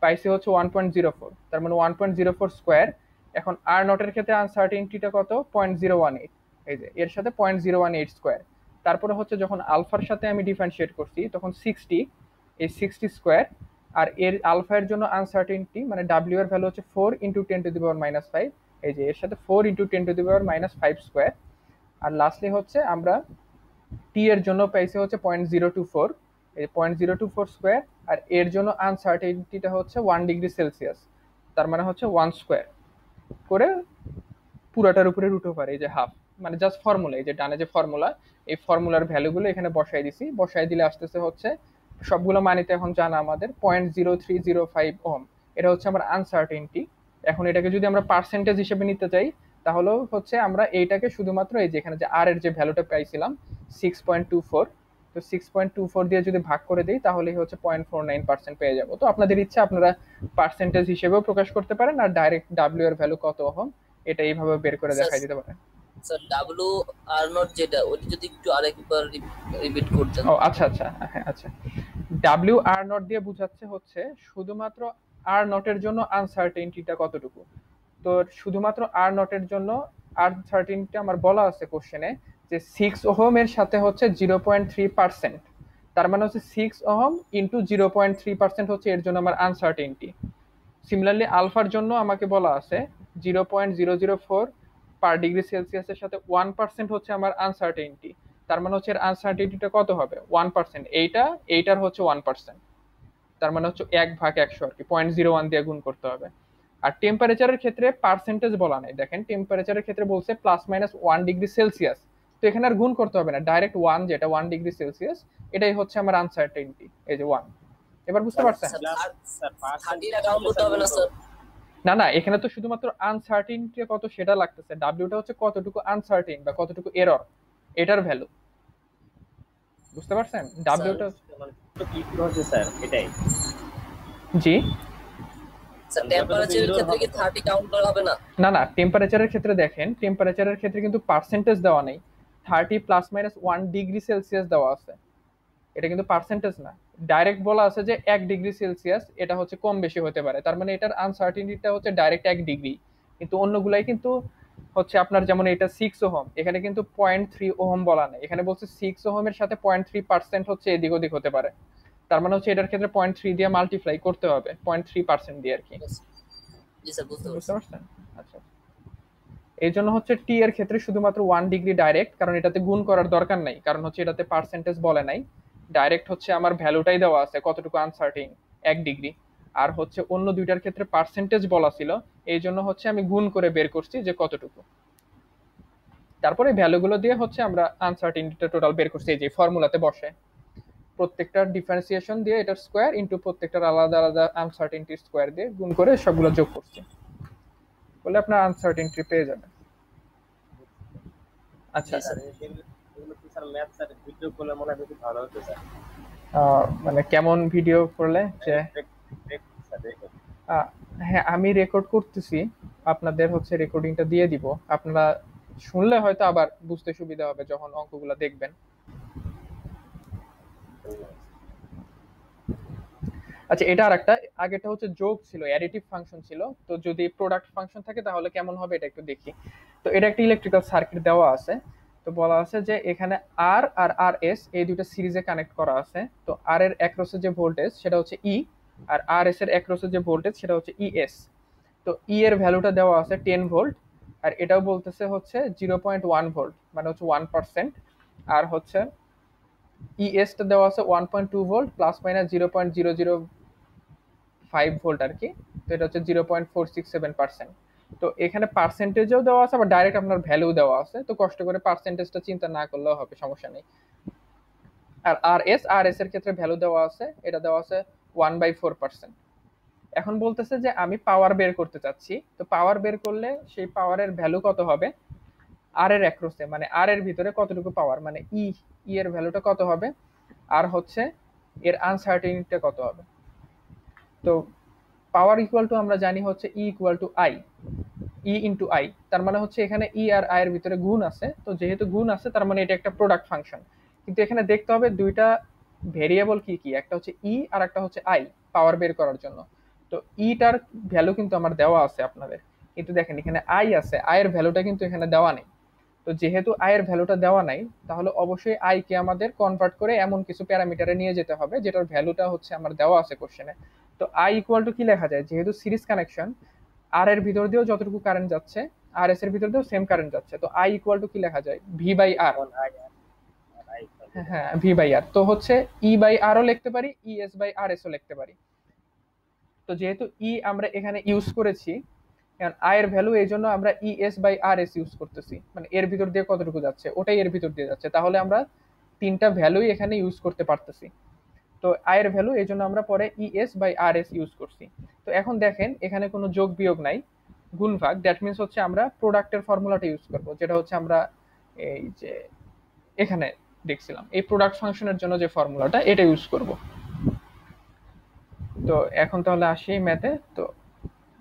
পাইছি হচ্ছে 1.04, তার মানে 1.04 স্কোয়ার। এখন আর নটের ক্ষেত্রে আনসার্টেনিটিটা কত, 0.018, এই যে এর সাথে 0.018 স্কোয়ার। তারপরে হচ্ছে যখন আলফার সাথে আমি ডিফারেন্সিয়েট করছি তখন 60, এই 60 স্কোয়ার। আর এর আলফা এর জন্য আনসার্টেনিটি মানে ডাব্লিউ এর ভ্যালু হচ্ছে 4 ইন্টু 10⁻⁻5, এই যে এর সাথে 4 ইন্টু 10⁻⁻5 স্কোয়ার। আর লাস্টলি হচ্ছে আমরা টি এর জন্য পাইছি হচ্ছে 0.024, এই 0.024 স্কোয়ার। আর এর জন্য আনসার্টেনিটিটা হচ্ছে 1°C, তার মানে হচ্ছে 1 স্কোয়ার করে পুরাটার উপরে রুট ওভার এই যে হাফ, মানে জাস্ট ফর্মুলা, এই যে ডানে যে ফর্মুলা, এই ফর্মুলার ভ্যালুগুলো এখানে বসাই দিছি। বসাই দিলে আসতেছে হচ্ছে সবগুলো মানিতে এখন জানা আমাদের 0.0305 ওহম। এটা হচ্ছে আমার আনসার্টেনিটি। এখন এটাকে যদি আমরা পার্সেন্টেজ হিসেবে নিতে চাই তাহলে হচ্ছে আমরা এইটাকে শুধুমাত্র এই যে এখানে যে আর এর যে ভ্যালুটা পাইছিলাম 6.24, তো 6.24 দিয়ে যদি ভাগ করে দিই তাহলেই হচ্ছে 0.49% পেয়ে যাবো। তো আপনাদের ইচ্ছা, আপনারা পার্সেন্টেজ হিসেবেও প্রকাশ করতে পারেন আর ডাইরেক্ট ডাব্লিউ এর ভ্যালু কত ওহম এটা এইভাবে বের করে দেখাই দিতে পারেন। স্যার ডাব্লিউ আর নট যেটা ওটা যদি একটু আরেকবার রিপিট করতেন। ও আচ্ছা আচ্ছা, হ্যাঁ আচ্ছা। ডাব্লিউ আর নট দিয়ে বোঝাচ্ছে হচ্ছে শুধুমাত্র আর নটের জন্য আনসার্টেনিটিটা কতটুকু। তো শুধুমাত্র আর নটের জন্য আনসার্টেনিটি আমার বলা আছে কোশ্চেনে যে 6 ওহম এর সাথে হচ্ছে 0.3%, তার মানে হচ্ছে 6 ওহম ইন্টু 0.3% হচ্ছে এর জন্য আমার আনসার্টেনিটি। সিমিলারলি আলফার জন্য আমাকে বলা আছে 0.004 পার ডিগ্রি সেলসিয়াসের সাথে 1% হচ্ছে আমার আনসার্টেনিটি। তার মানে হচ্ছে এর আনসার্টেনিটিটা কত হবে, 1%। এইটার হচ্ছে 1%, তার মানে হচ্ছে 1/100 আর কি, 0.01 দিয়ে গুণ করতে হবে। আর টেম্পারেচারের ক্ষেত্রে পার্সেন্টেজ বলা নাই, দেখেন টেম্পারেচারের ক্ষেত্রে বলছে +-1°C, তো এখানে আর গুণ করতে হবে না, ডাইরেক্ট 1 যেটা 1°C এটাই হচ্ছে আমার আনসার্টেনিটি, এই যে 1। এবার বুঝতে পারছেন? না না, এখানে তো শুধুমাত্র আনসার্টেনিটি কত সেটা লাগতেছে, ডাব্লিউটা হচ্ছে কতটুকু আনসার্টেন বা কতটুকু এরর এটার ভ্যালু, বুঝতে পারছেন? ডাব্লিউটা কি হচ্ছে স্যার এটাই। জি স্যার টেম্পারেচারের ক্ষেত্রে কি 30 কাউন্ট করা হবে না? না না, টেম্পারেচারের ক্ষেত্রে দেখেন, টেম্পারেচারের ক্ষেত্রে কিন্তু পার্সেন্টেজ দেওয়া নেই, 30 +-1°C দেওয়া আছে, এটা কিন্তু পার্সেন্টেজ না। ডাইরেক্ট বলা আছে যে 1°C, এটা হচ্ছে কম বেশি হতে পারে, তার মানে এটার আনসার্টেনিটিটা হচ্ছে ডাইরেক্ট 1°। কিন্তু অন্যগুলাই কিন্তু হচ্ছে আপনার যেমন এটা 6 ওহম, এখানে কিন্তু 0.3 ওহম বলা নেই, এখানে বলছে 6 ওহমের সাথে 0.3% হচ্ছে এদিক ওদিক হতে পারে, তার মানে হচ্ছে এটার ক্ষেত্রে 0.3 দিয়ে মাল্টিপ্লাই করতে হবে, 0.3% দিয়ে আর কি। জি স্যার বুঝতে বুঝতে পারছেন? আচ্ছা, এই জন্য হচ্ছে টি এর ক্ষেত্রে শুধুমাত্র 1° ডাইরেক্ট, কারণ এটাতে গুণ করার দরকার নাই, কারণ হচ্ছে এটাতে পার্সেন্টেজ বলে নাই, ডাইরেক্ট হচ্ছে আমার ভ্যালুটাই দেওয়া আছে কতটুকু আনসার্টেন 1°। আর হচ্ছে অন্য দুইটার ক্ষেত্রে পার্সেন্টেজ বলা ছিল, এই জন্য হচ্ছে আমি গুণ করে বের করছি যে কতটুকু, তারপরে ভ্যালুগুলো দিয়ে হচ্ছে আমরা আনসার্টেনিটিটা টোটাল বের করছি, এই যে ফর্মুলাতে বসে প্রত্যেকটার ডিফারেন্সিয়েশন দিয়ে এটার স্কোয়ার ইনটু প্রত্যেকটার আলাদা আলাদা আনসার্টেনিটির স্কোয়ার দিয়ে গুণ করে সবগুলো যোগ করছি, বলে আপনার আনসার্টেনিটি পেয়ে যাবেন। আচ্ছা স্যার এগুলো কি স্যার ম্যাথ স্যার ভিডিও করলে মনে হয় বেশি ভালো হতো স্যার। মানে কেমন ভিডিও করলে যে হ্যাঁ আমি রেকর্ড করতেছি, আপনাদের হচ্ছে রেকর্ডিংটা দিয়ে দিব, আপনারা শুনলে হয়তো আবার বুঝতে সুবিধা হবে যখন অঙ্কগুলো দেখবেন। আচ্ছা, এটা আরেকটা, আগেটা হচ্ছে যোগ ছিল, অ্যাডিটিভ ফাংশন ছিল, তো যদি প্রোডাক্ট ফাংশন থাকে তাহলে কেমন হবে এটা একটু দেখি। তো এটা একটা ইলেকট্রিক্যাল সার্কিট দেওয়া আছে, তো বলা আছে যে এখানে আর আর আর এস এই দুটো সিরিজে কানেক্ট করা আছে। তো আর এর অ্যাক্রসের যে ভোল্টেজ সেটা হচ্ছে ই, আর আর এস এর অ্যাক্রসের যে ভোল্টেজ সেটা হচ্ছে ইএস। তো ই এর ভ্যালুটা দেওয়া আছে 10 ভোল্ট, আর এটাও বলতেছে হচ্ছে 0.1 ভোল্ট, মানে হচ্ছে 1%। আর হচ্ছে ইএস টা দেওয়া আছে 1.2 ভোল্ট +-0.005 ভোল্ট আর কি, তো এটা হচ্ছে 0.467%। তো এখানে পার্সেন্টেজও দেওয়া আছে, আবার ডাইরেক্ট আপনার ভ্যালু দেওয়া আছে, তো কষ্ট করে পার্সেন্টেজটা চিন্তা না করলেও হবে, সমস্যা নেই। আর আর এস এর ক্ষেত্রে ভ্যালু দেওয়া আছে, এটা দেওয়া আছে 1/4%। এখন বলতেছে যে আমি পাওয়ার বের করতে চাচ্ছি, তো পাওয়ার বের করলে সেই পাওয়ারের ভ্যালু কত হবে, আর এর অ্যাক্রসে, মানে আর এর ভিতরে কতটুকু পাওয়ার, মানে ই এর ভ্যালুটা কত হবে, আর হচ্ছে এর আনসার্টেনিটিটা কত হবে। তো পাওয়ার ইকুয়াল টু আমরা জানি হচ্ছে E equal to I, E into I, তার মানে হচ্ছে এখানে ই আর আই এর ভিতরে গুণ আছে, তো যেহেতু গুণ আছে তার মানে এটা একটা প্রোডাক্ট ফাংশন। কিন্তু এখানে দেখতে হবে দুইটা ভেরিয়েবল কি কি, একটা হচ্ছে ই আর একটা হচ্ছে আই, পাওয়ার বের করার জন্য। তো ইটার ভ্যালু কিন্তু আমার দেওয়া আছে আপনাদের, কিন্তু দেখেন এখানে আই আছে, আই এর ভ্যালুটা কিন্তু এখানে দেওয়া নেই। তো যেহেতু আই এর ভ্যালুটা দেওয়া নাই, তাহলে অবশ্যই আই কে আমাদের কনভার্ট করে এমন কিছু প্যারামিটারে নিয়ে যেতে হবে যেটার ভ্যালুটা হচ্ছে আমার দেওয়া আছে কোশ্চেনে। তো আই ইকুয়াল টু কি লেখা যায়, যেহেতু সিরিজ কানেকশন, আর এর ভিতর দিয়েও যতটুকু কারেন্ট যাচ্ছে আর এস এর ভিতর দিয়েও সেম কারেন্ট যাচ্ছে, তো আই ইকুয়াল টু কি লেখা যায়, ভি বাই আর। তখন আই আর আই হ্যাঁ, ভি বাই আর, তো হচ্ছে ই বাই আরও লিখতে পারি, ই এস বাই আর এসও লিখতে পারি। তো যেহেতু ই আমরা এখানে ইউজ করেছি, কারণ আই এর ভ্যালু এই জন্য আমরা E S by R S use করতেছি, মানে এর ভিতর দিয়ে কতটুকু যাচ্ছে ওটাই এর ভিতর দিয়ে যাচ্ছে, তাহলে আমরা তিনটা ভ্যালুই এখানে ইউজ করতে পারতেছি। তো আই এর ভ্যালু এই জন্য আমরা পরে E S by R S use করছি। তো এখন দেখেন এখানে কোনো যোগ বিয়োগ নাই, গুণ ভাগ, দ্যাট মিনস হচ্ছে আমরা প্রোডাক্টের ফর্মুলাটা ইউজ করব, যেটা হচ্ছে আমরা এই যে এখানে দেখছিলাম এই প্রোডাক্ট ফাংশনের জন্য যে ফর্মুলাটা, এটা ইউজ করব। তো এখন তাহলে আসি ম্যাথে। তো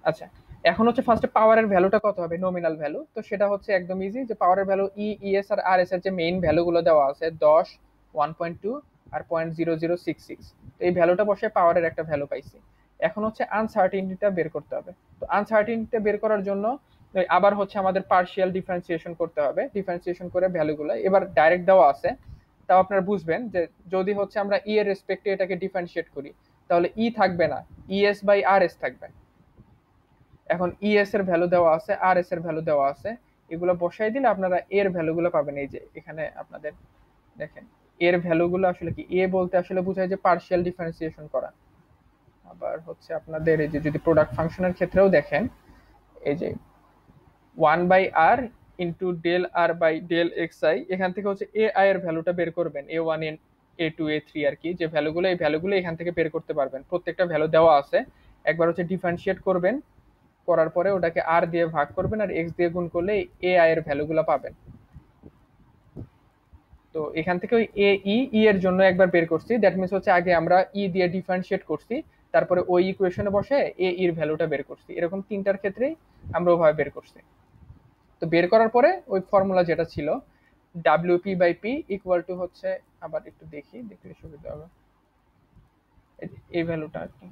আচ্ছা, এখন হচ্ছে ফার্স্টে পাওয়ারের ভ্যালুটা কত হবে, নমিনাল ভ্যালু, তো সেটা হচ্ছে একদম ইজি, যে পাওয়ারের ভ্যালু ইএস আর আর এস এর যে মেইন ভ্যালুগুলো দেওয়া আছে 10, 1.2 আর 0.0066, তো এই ভ্যালুটা বসে পাওয়ারের একটা ভ্যালু পাইছি। এখন হচ্ছে আনসার্টিনিটিটা বের করতে হবে। তো আনসার্টিনিটিটা বের করার জন্য আবার হচ্ছে আমাদের পার্শিয়াল ডিফারেন্সিয়েশন করতে হবে, ডিফারেন্সিয়েশন করে ভ্যালুগুলো এবার ডাইরেক্ট দেওয়া আছে, তাও আপনারা বুঝবেন যে যদি হচ্ছে আমরা ই এর রেসপেক্টে এটাকে ডিফারেন্সিয়েট করি, তাহলে ই থাকবে না, ইএস বাই আর এস থাকবে। এখন ইএস এর ভ্যালু দেওয়া আছে, আর এস এর ভ্যালু দেওয়া আছে, এগুলো বসাই দিলে আপনারা এর ভ্যালুগুলো পাবেন। এই যে এখানে আপনাদের দেখেন এর ভ্যালুগুলো আসলে কি, এ বলতে আসলে বোঝায় যে পার্শিয়াল ডিফারেন্সিয়েশন করা। আবার হচ্ছে আপনাদের এই যে যদি প্রোডাক্ট ফাংশনের ক্ষেত্রেও দেখেন, এই যে 1 by R into del R by del X I, এখান থেকে হচ্ছে এ আই এর ভ্যালুটা বের করবেন, A one A two A three আর কি, যে ভ্যালুগুলো এই ভ্যালুগুলো এখান থেকে বের করতে পারবেন, প্রত্যেকটা ভ্যালু দেওয়া আছে। একবার হচ্ছে ডিফারেন্সিয়েট করবেন, করার পরে ওটাকে আর দিয়ে ভাগ করবেন আর এক্স দিয়ে গুণ করলে এ আই এর ভ্যালুগুলো পাবেন। তো এখান থেকে ওই ই এর জন্য একবার বের করছি, দ্যাট মিনস হচ্ছে আগে আমরা ই দিয়ে ডিফারেন্সিয়েট করছি, তারপরে ওই ইকুয়েশনে বসে এর ভ্যালুটা বের করছি, এরকম তিনটার ক্ষেত্রেই আমরা ওভাবে বের করছি। তো বের করার পরে ওই ফর্মুলা যেটা ছিল WP by P equal to হচ্ছে, আবার একটু দেখি দেখলে সুবিধা হবে, এই ভ্যালুটা আর কি,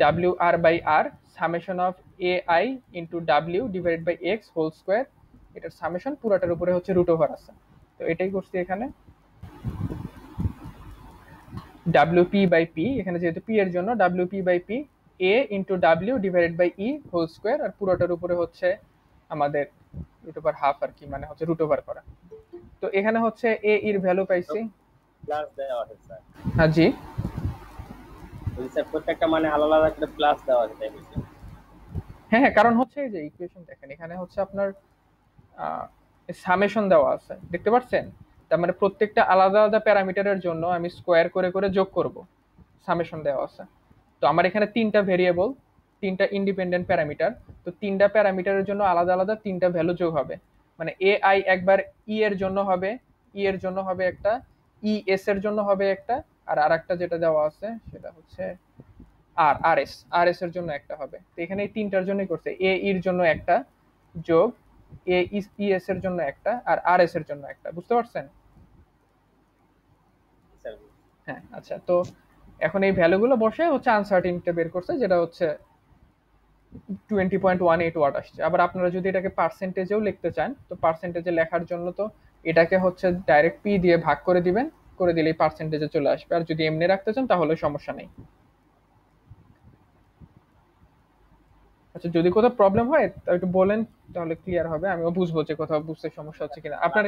W R by R summation of A I into W divided by X whole square, এটার সামেশন পুরাটার উপরে হচ্ছে রুট ওভার আছে, তো এটাই করছি এখানে। ডাব্লিউ পি বাই পি, এখানে যেহেতু পি এর জন্য W P by P A into W divided by E whole square, আর পুরোটার উপরে হচ্ছে আমাদের রুট ওভার হাফ আর কি, মানে হচ্ছে রুট ওভার করা। তো এখানে হচ্ছে এ এর ভ্যালু পাইছি, প্লাস দেওয়া আছে স্যার, হ্যাঁ জি, ওই স্যার প্রত্যেকটা মানে আলাদা আলাদা করে প্লাস দেওয়া আছে, তাই বলছি। হ্যাঁ হ্যাঁ, কারণ হচ্ছে এই যে ইকুয়েশন দেখেন এখানে হচ্ছে আপনার সামেশন দেওয়া আছে, দেখতে পাচ্ছেন, তার মানে প্রত্যেকটা আলাদা আলাদা প্যারামিটারের জন্য আমি স্কোয়ার করে করে যোগ করব, সামেশন দেওয়া আছে। তো আমার এখানে তিনটা ভেরিয়েবল, তিনটা ইন্ডিপেন্ডেন্ট প্যারামিটার, তো তিনটা প্যারামিটারের জন্য আলাদা আলাদা তিনটা ভ্যালু যোগ হবে, মানে এ আই একবার ই এর জন্য হবে, ই এর জন্য হবে একটা, ই এস এর জন্য হবে একটা, আর আরেকটা যেটা দেওয়া আছে সেটা হচ্ছে আর আর এস, আর এস এর জন্য একটা হবে। তো এখানে এই তিনটার জন্যই করছে, এ এর জন্য একটা যোগ, এ ই এস এর জন্য একটা, আর আর এস এর জন্য একটা, বুঝতে পারছেন? স্যার হ্যাঁ আচ্ছা, তো এখন এই ভ্যালুগুলো বসে হচ্ছে আনসার্টিনিটি বের করছে, যেটা হচ্ছে 20.18 ওয়াট আসছে। আবার আপনারা যদি এটাকে পার্সেন্টেজেও লিখতে চান, তো পার্সেন্টেজে লেখার জন্য তো এটাকে হচ্ছে ডাইরেক্ট পি দিয়ে ভাগ করে দিবেন, করে দিলেই পার্সেন্টেজে চলে আসবে, আর যদি এমনি রাখতে চান তাহলে সমস্যা নেই। আচ্ছা, যদি কোথাও প্রবলেম হয় একটু বলেন, তাহলে ক্লিয়ার হবে, আমিও বুঝবো যে কোথাও বুঝতে সমস্যা হচ্ছে কিনা আপনার।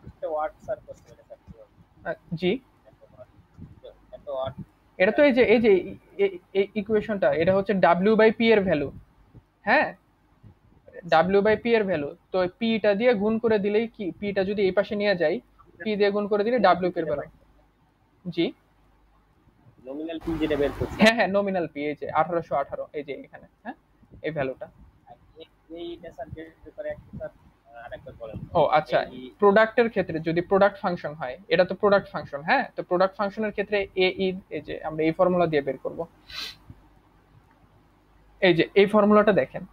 একটা ওয়াট স্যার করতে হবে স্যার, জি, এত ওয়াট, এটা তো এই যে এই ইকুয়েশনটা, এটা হচ্ছে ডাব্লিউ বাই পি এর ভ্যালু, হ্যাঁ, ডাব্লিউ বাই পি এর ভ্যালু, তো পিটা দিয়ে গুণ করে দিলেই কি, পিটা যদি এই পাশে নিয়ে যাই, পি দিয়ে গুণ করে দিলে ডাব্লিউ পি এর ভ্যালু। জি, নমিনাল পি যেটা বের করছে, হ্যাঁ হ্যাঁ, নমিনাল পি এই যে 1818, এই যে এখানে, হ্যাঁ এই ভ্যালুটা। এইটা স্যার বের করে একটা স্যার আরেকবার বলেন। ও আচ্ছা, প্রোডাক্টের ক্ষেত্রে যদি প্রোডাক্ট ফাংশন হয়, এটা তো প্রোডাক্ট ফাংশন, হ্যাঁ, তো প্রোডাক্ট ফাংশনের ক্ষেত্রে এই যে আমরা এই ফর্মুলা দিয়ে বের করব, এই যে এই ফর্মুলাটা দেখেন।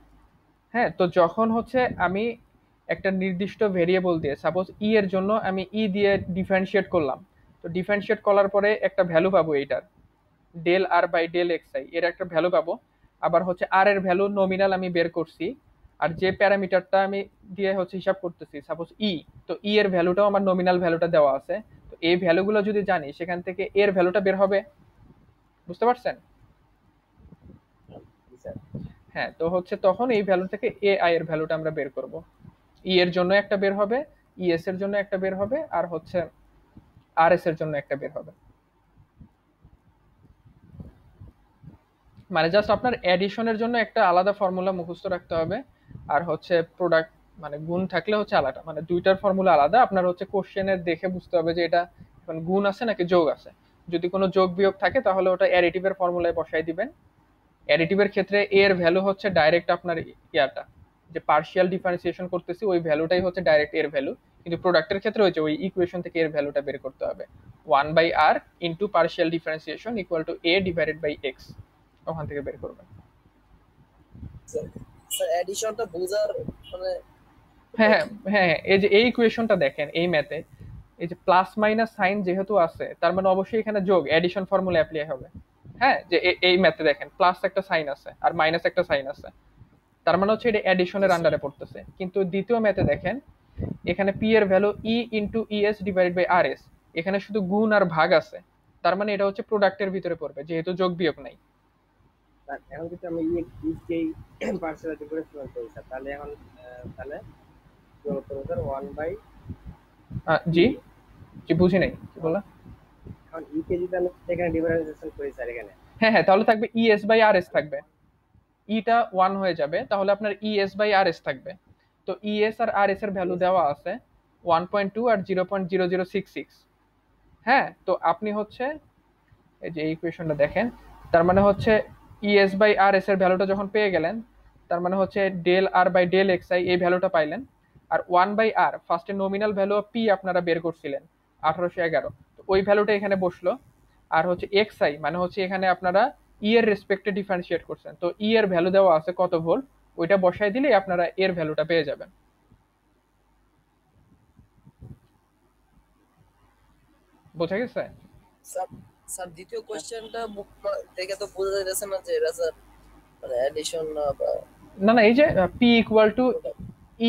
হ্যাঁ, তো যখন হচ্ছে আমি একটা নির্দিষ্ট ভেরিয়েবল দিয়ে, সাপোজ ই এর জন্য আমি ই দিয়ে ডিফারেন্সিয়েট করলাম, তো ডিফারেন্সিয়েট করার পরে একটা ভ্যালু পাবো, এইটার del R by del X I এর একটা ভ্যালু পাবো। আবার হচ্ছে আর এর ভ্যালু নমিনাল আমি বের করছি, আর যে প্যারামিটারটা আমি দিয়ে হচ্ছে হিসাব করতেছি সাপোজ ই, তো ই এর ভ্যালুটাও আমার নমিনাল ভ্যালুটা দেওয়া আছে। তো এই ভ্যালুগুলো যদি জানি, সেখান থেকে এর ভ্যালুটা বের হবে। বুঝতে পারছেন? জি স্যার। হ্যাঁ, তো হচ্ছে তখন এই ভ্যালু থেকে এ আই এর ভ্যালুটা আমরা বের করব। ই এর জন্য একটা বের হবে, ইএস এর জন্য একটা বের হবে, আর হচ্ছে আর এস এর জন্য একটা বের হবে। মানে জাস্ট আপনার অ্যাডিশনের জন্য একটা আলাদা ফর্মুলা মুখস্থ রাখতে হবে, আর হচ্ছে প্রোডাক্ট মানে গুণ থাকলে হচ্ছে আলাদা, মানে দুইটার ফর্মুলা আলাদা। আপনার হচ্ছে কোশ্চেনের দেখে বুঝতে হবে যে এটা এখন গুণ আছে নাকি যোগ আছে। যদি কোনো যোগ বিয়োগ থাকে তাহলে ওটা অ্যাডিটিভের ফর্মুলায় বসাই দিবেন। অ্যাডিটিভের ক্ষেত্রে এর ভ্যালু হচ্ছে ডাইরেক্ট আপনার ইয়াটা, যে পার্শিয়াল ডিফারেন্সিয়েশন করতেছি ওই ভ্যালুটাই হচ্ছে ডাইরেক্ট এর ভ্যালু। কিন্তু প্রোডাক্টের ক্ষেত্রে হচ্ছে ওই ইকুয়েশন থেকে এর ভ্যালুটা বের করতে হবে, 1/r into partial differentiation equal to a divided by x, ওখান থেকে বের করবেন। স্যার এডিশনটা বোঝার মানে হ্যাঁ হ্যাঁ হ্যাঁ, এই যে এই ইকুয়েশনটা দেখেন, এই ম্যাথে এই যে প্লাস মাইনাস সাইন যেহেতু আছে, তার মানে অবশ্যই এখানে যোগ, এডিশন ফর্মুলা অ্যাপ্লাই হবে। হ্যাঁ, যে এই ম্যাথে দেখেন প্লাস একটা সাইন আছে আর মাইনাস একটা সাইন আছে, তার মানে হচ্ছে এটা এডিশনের আন্ডারে পড়তেছে। কিন্তু দ্বিতীয় ম্যাথে দেখেন, এখানে পি এর value E into ES divided by R S, এখানে শুধু গুণ আর ভাগ আছে, তার মানে এটা হচ্ছে প্রোডাক্টের ভিতরে পড়বে যেহেতু যোগ বিয়োগ নাই। স্যার এখন কিন্তু আমি ইকেই পার্সেল ডিফারেন্স করি স্যার, তাহলে এখন তাহলে কি করব স্যার? 1 বাই জি জি, বুঝি নাই কি বলা। এখন ইকে যদি আমি এখানে ডিফারেন্সিয়েশন করি স্যার, এখানে হ্যাঁ হ্যাঁ, তাহলে থাকবে ইএস বাই আর এস থাকবে, ইটা 1 হয়ে যাবে, তাহলে আপনার ইএস বাই আর এস থাকবে। তো ইএস আর আর এস এর ভ্যালু দেওয়া আছে 1.2 আর 0.0066। হ্যাঁ, তো আপনি হচ্ছে এই যে ইকুয়েশনটা দেখেন, তার মানে হচ্ছে ইএস বাই আর এস এর ভ্যালুটা যখন পেয়ে গেলেন, তার মানে হচ্ছে del R by del X I এই ভ্যালুটা পাইলেন। আর 1/r ফার্স্টে নমিনাল ভ্যালু অফ পি আপনারা বের করছিলেন 1811, তো ওই ভ্যালুটা এখানে বসলো। আর হচ্ছে এক্স আই মানে হচ্ছে এখানে আপনারা ই এর রেসপেক্টে ডিফারেন্সিয়েট করছেন, তো ই এর ভ্যালু দেওয়া আছে কত ভোল্ট, ওইটা বসাই দিলেই আপনারা এর ভ্যালুটা পেয়ে যাবেন। বোঝা গেছে? স্যার স্যার দ্বিতীয় কোশ্চেনটা দেখে তো বোঝা যাচ্ছে না যে এটা স্যার মানে এডিশন না বা না না, এই যে P equal to